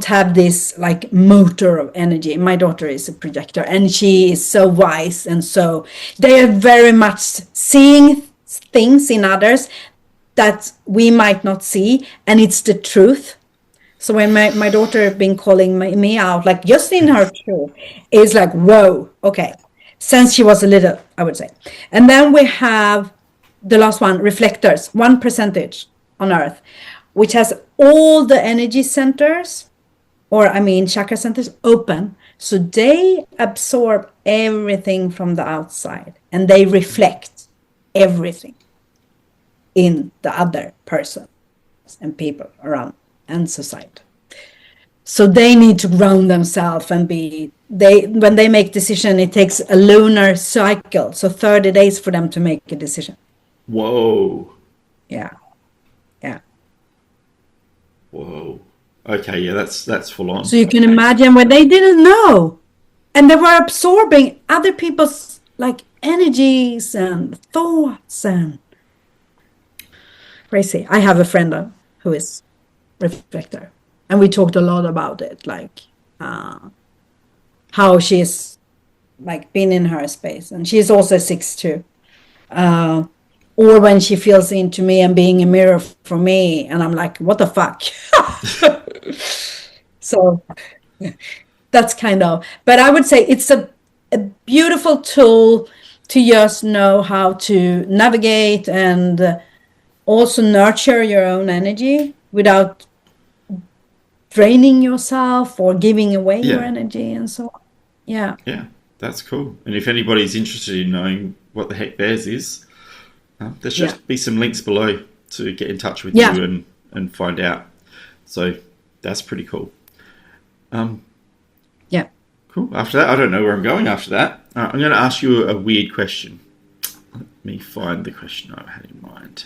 have this like motor of energy. My daughter is a projector and she is so wise, and so they are very much seeing things in others that we might not see, and it's the truth. So when my daughter has been calling me out, like just in her truth, is like, whoa, okay. Since she was a little, I would say. And then we have the last one, reflectors, 1% on Earth, which has all the energy centers, or I mean chakra centers, open. So they absorb everything from the outside and they reflect everything in the other person and people around and society. So they need to ground themselves and when they make decision, it takes a lunar cycle. So 30 days for them to make a decision. Whoa. Yeah. Yeah. Whoa. Okay, yeah, that's full on. So you can imagine when they didn't know. And they were absorbing other people's like energies and thoughts and crazy. I have a friend who is reflector, and we talked a lot about it, like how she's like been in her space, and she's also 6'2", or when she feels into me and being a mirror for me, and I'm like, what the fuck? So that's kind of, but I would say it's a beautiful tool to just know how to navigate and also nurture your own energy without draining yourself or giving away your Yeah. energy and so on. Yeah. Yeah, that's cool. And if anybody's interested in knowing what the heck theirs is, there should Yeah. be some links below to get in touch with Yeah. you and find out. So that's pretty cool. Yeah. Cool. After that, I don't know where I'm going after that. I'm going to ask you a weird question. Let me find the question I had in mind.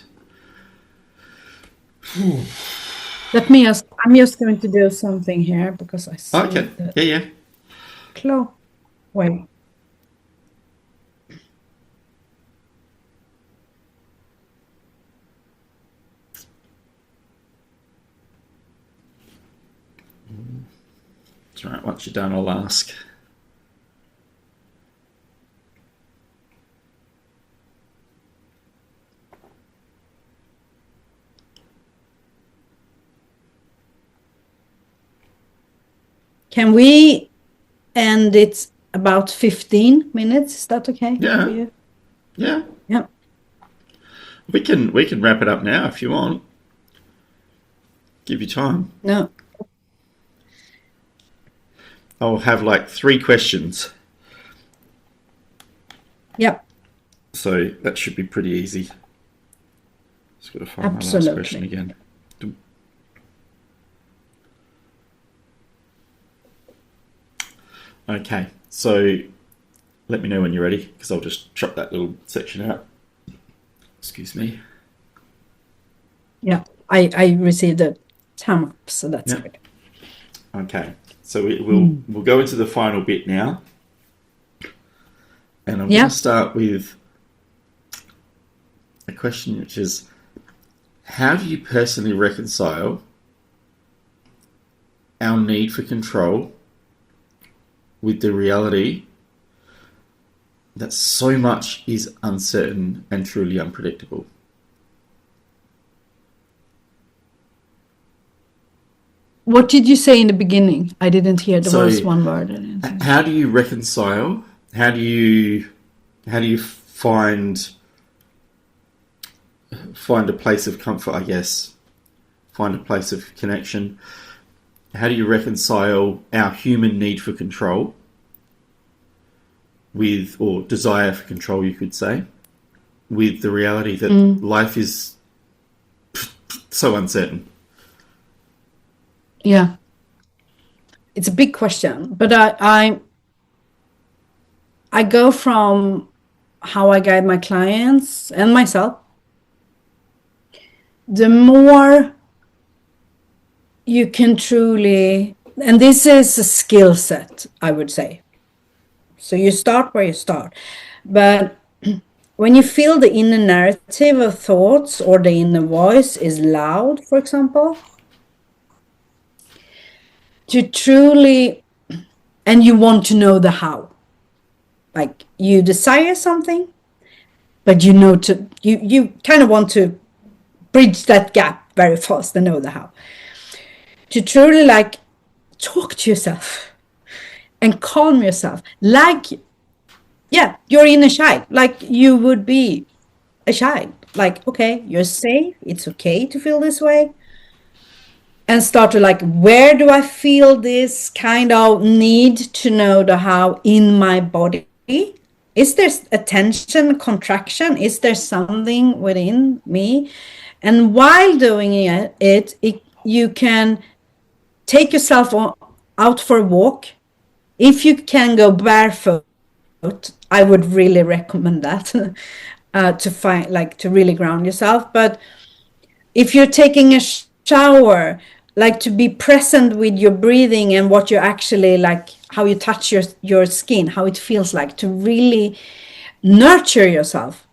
I'm just going to do something here because I see Okay. the Yeah. clock. Wait. It's all right. Once you're done, I'll ask. Can we end it about 15 minutes? Is that okay Yeah. for you? Yeah. Yeah. We can wrap it up now if you want. Give you time. No. I'll have like 3 questions. Yep. So that should be pretty easy. Just got to find my last Absolutely. question again. Okay, so let me know when you're ready, because I'll just chop that little section out. Excuse me. Yeah. I received a thumb up, so that's Yeah. good. Okay, so we'll go into the final bit now, and I'm Yeah. going to start with a question which is, how do you personally reconcile our need for control with the reality that so much is uncertain and truly unpredictable? What did you say in the beginning? I didn't hear. There So, was one word. I didn't hear. how do you reconcile? How do you find a place of comfort, I guess? Find a place of connection. How do you reconcile our human need for control with, or desire for control, you could say, with the reality that life is so uncertain? Yeah. It's a big question, but I go from how I guide my clients and myself. The more you can truly, and this is a skill set, I would say. So you start where you start. But when you feel the inner narrative of thoughts or the inner voice is loud, for example, to truly, and you want to know the how. Like you desire something, but you know you kind of want to bridge that gap very fast and know the how. To truly like talk to yourself and calm yourself. Like, yeah, you're in a child, like you would be a child. Like, okay, you're safe. It's okay to feel this way. And start to like, where do I feel this kind of need to know the how in my body? Is there a tension, contraction? Is there something within me? And while doing it you can take yourself out for a walk. If you can go barefoot, I would really recommend that to find, like, to really ground yourself. But if you're taking a shower, like, to be present with your breathing and what you actually, like, how you touch your skin, how it feels, like, to really nurture yourself.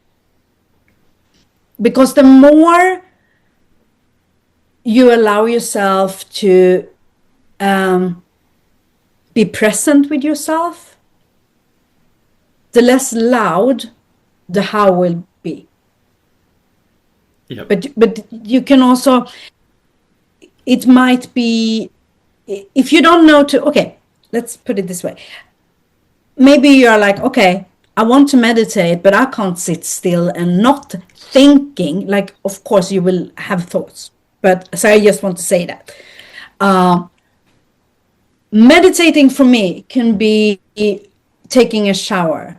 Because the more you allow yourself to be present with yourself, the less loud the how will be. Yep. But you can also, it might be, if you don't know to, okay, let's put it this way. Maybe you're like, okay, I want to meditate, but I can't sit still and not thinking. Like, of course you will have thoughts, but so I just want to say that. Meditating for me can be taking a shower.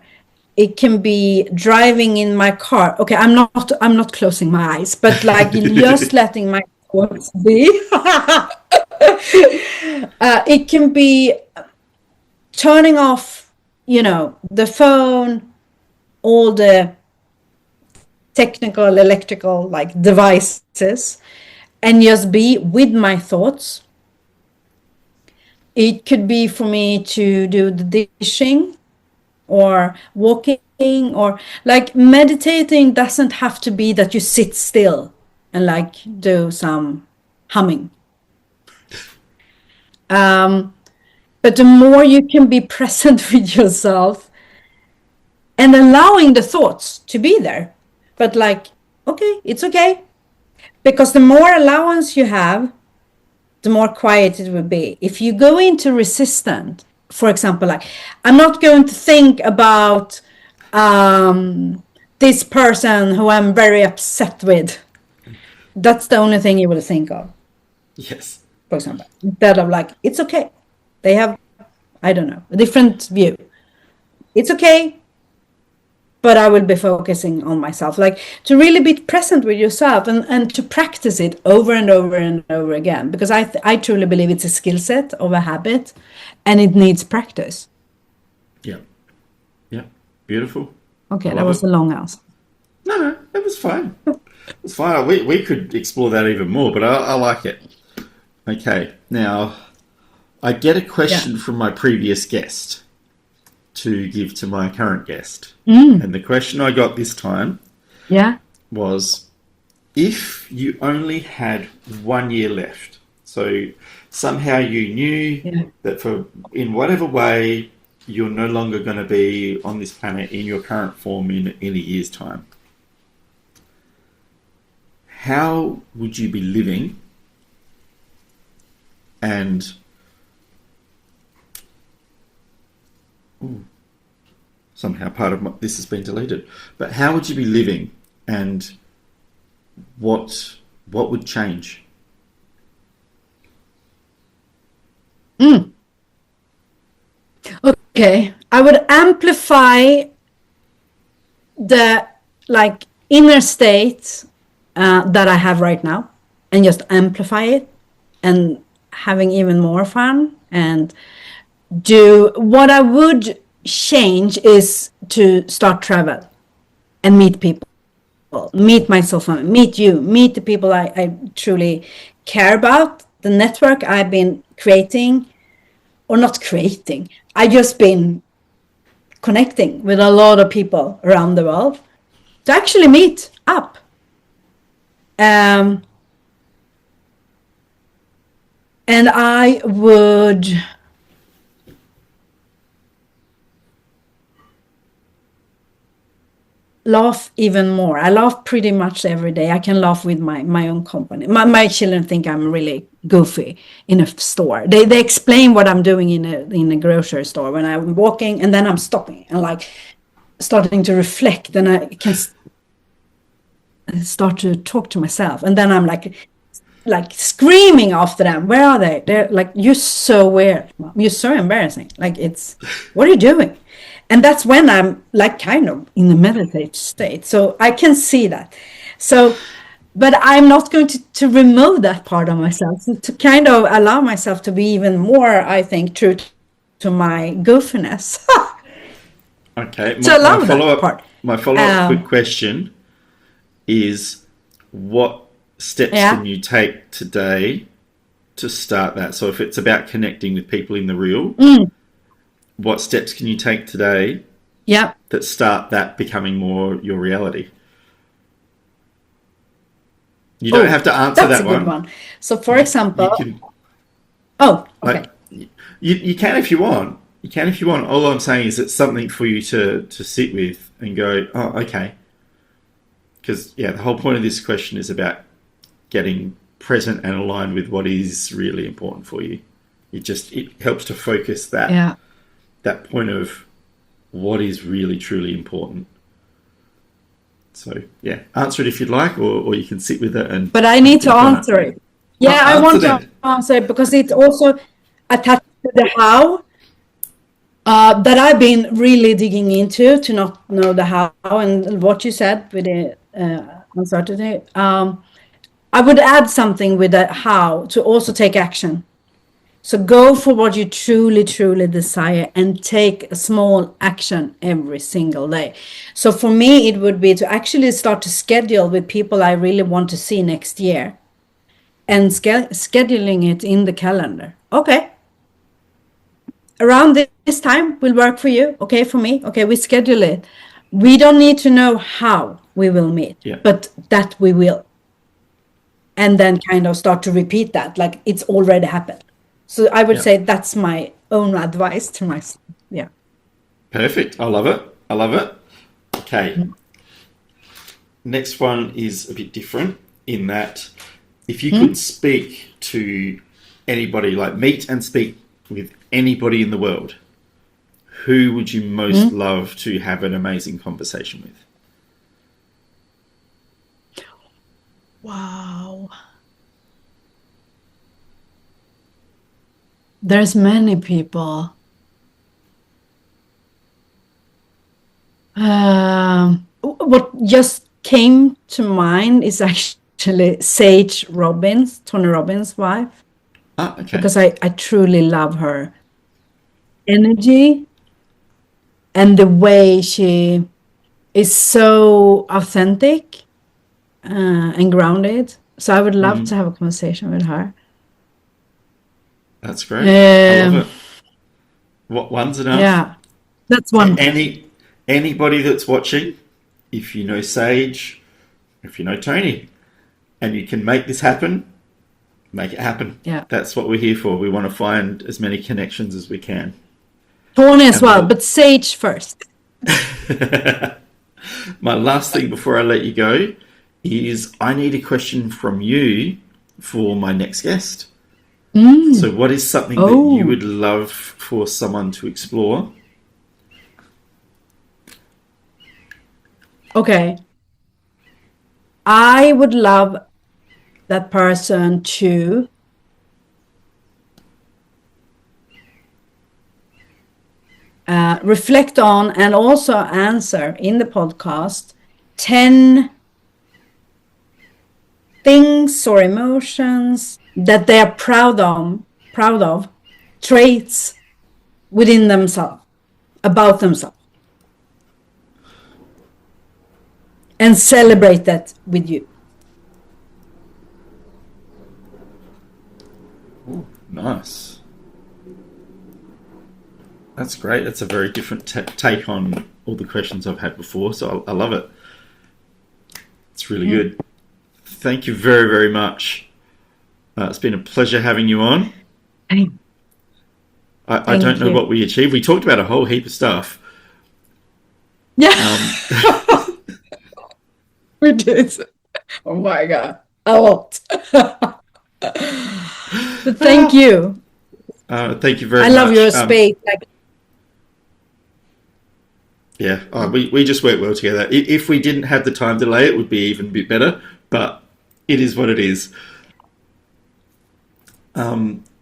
It can be driving in my car. Okay, I'm not closing my eyes, but like just letting my thoughts be. It can be turning off, the phone, all the technical, electrical, like, devices, and just be with my thoughts. It could be for me to do the dishing or walking, or like, meditating doesn't have to be that you sit still and like do some humming. But the more you can be present with yourself and allowing the thoughts to be there, but like, okay, it's okay. Because the more allowance you have, the more quiet it will be. If you go into resistance, for example, like, I'm not going to think about this person who I'm very upset with. That's the only thing you will think of. Yes. For example, instead of like, it's okay. They have, I don't know, a different view. It's okay. But I will be focusing on myself, like, to really be present with yourself and to practice it over and over and over again. Because I truly believe it's a skill set of a habit, and it needs practice. Yeah. Yeah. Beautiful. Okay, that was a long answer. No, it was fine. It was fine. We could explore that even more, but I like it. Okay, now I get a question from my previous guest to give to my current guest. And the question I got this time was, if you only had 1 year left, so somehow you knew that in whatever way you're no longer going to be on this planet in your current form in a year's time, how would you be living? And somehow part of this has been deleted. But how would you be living, and what would change? Okay, I would amplify the, like, inner state that I have right now, and just amplify it, and having even more fun. And do what I would change is to start travel and meet people, meet myself, meet you, meet the people I truly care about, the network I've been creating, or not creating, I just been connecting with a lot of people around the world to actually meet up. And I would laugh even more. I laugh pretty much every day. I can laugh with my own company. My children think I'm really goofy in a store. They explain what I'm doing in a grocery store when I'm walking, and then I'm stopping and like starting to reflect, and I can start to talk to myself, and then I'm like screaming after them. Where are they? They're like, you're so weird. You're so embarrassing. Like, it's, what are you doing? And that's when I'm like kind of in the meditative state. So I can see that. So but I'm not going to remove that part of myself, to kind of allow myself to be even more, I think, true to my goofiness. Okay. To My allow follow that up part. my follow up quick Um, question is, what steps yeah. can you take today to start that? So if it's about connecting with people in the real, Mm, what steps can you take today yeah. that start that becoming more your reality? You don't Oh, have to answer that's a that good one. one. So, for You example, can, oh, like, okay. you can if you want. You can if you want. All I'm saying is it's something for you to sit with and go, oh, okay. Because yeah, the whole point of this question is about getting present and aligned with what is really important for you. It helps to focus Yeah. that point of what is really truly important. So yeah, answer it if you'd like, or you can sit with it But I and need to think on it. answer it. Oh, Yeah, I answer want to then. answer it because it's also attached to the how that I've been really digging into to not know the how, and what you said with the uncertainty. I would add something with the how to also take action. So go for what you truly, truly desire and take a small action every single day. So for me, it would be to actually start to schedule with people I really want to see next year and scheduling it in the calendar. Okay, around this time will work for you. Okay, for me. Okay, we schedule it. We don't need to know how we will meet, Yeah, but that we will. And then kind of start to repeat that like it's already happened. So I would yeah. say that's my own advice to myself. Yeah. Perfect. I love it. I love it. Okay. Next one is a bit different in that if you could Hmm? speak to anybody, like meet and speak with anybody in the world, who would you most Hmm? love to have an amazing conversation with? Wow. There's many people. What just came to mind is actually Sage Robbins, Tony Robbins' wife, Ah, okay. because I truly love her energy and the way she is so authentic and grounded. So I would love to Mm, have a conversation with her. that's great. I love Um, it. What one's enough? yeah, that's one. Anybody that's watching, if you know Sage, if you know Tony, and you can make this happen, make it happen. Yeah, That's what we're here for. We want to find as many connections as we can. Tony as And my well, but Sage first. my last thing before I let you go is I need a question from you for my next guest. So, Mm. what is something that you Oh, would love for someone to explore? okay. I would love that person to reflect on and also answer in the podcast 10 things or emotions that they are proud of, traits within themselves, about themselves, and celebrate that with you. Ooh, nice. That's great. That's a very different take on all the questions I've had before. So, I love it. It's really Mm. good. Thank you very, very much. It's been a pleasure having you on. Thank I don't thank know you. what we achieved. We talked about a whole heap of stuff. Yeah, Um, we did. Oh my God, a lot. But thank you. thank you I very love your much. space. Like, Yeah, we just work well together. If we didn't have the time delay, it would be even a bit better, but it is what it is.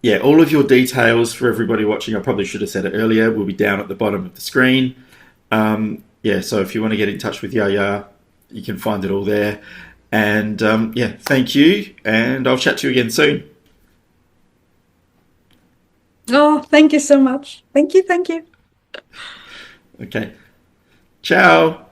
Yeah, all of your details for everybody watching, I probably should have said it earlier, will be down at the bottom of the screen. Yeah, so if you want to get in touch with Yaya, you can find it all there. And yeah, thank you. And I'll chat to you again soon. Oh, thank you so much. Thank you. Thank you. Okay. Ciao.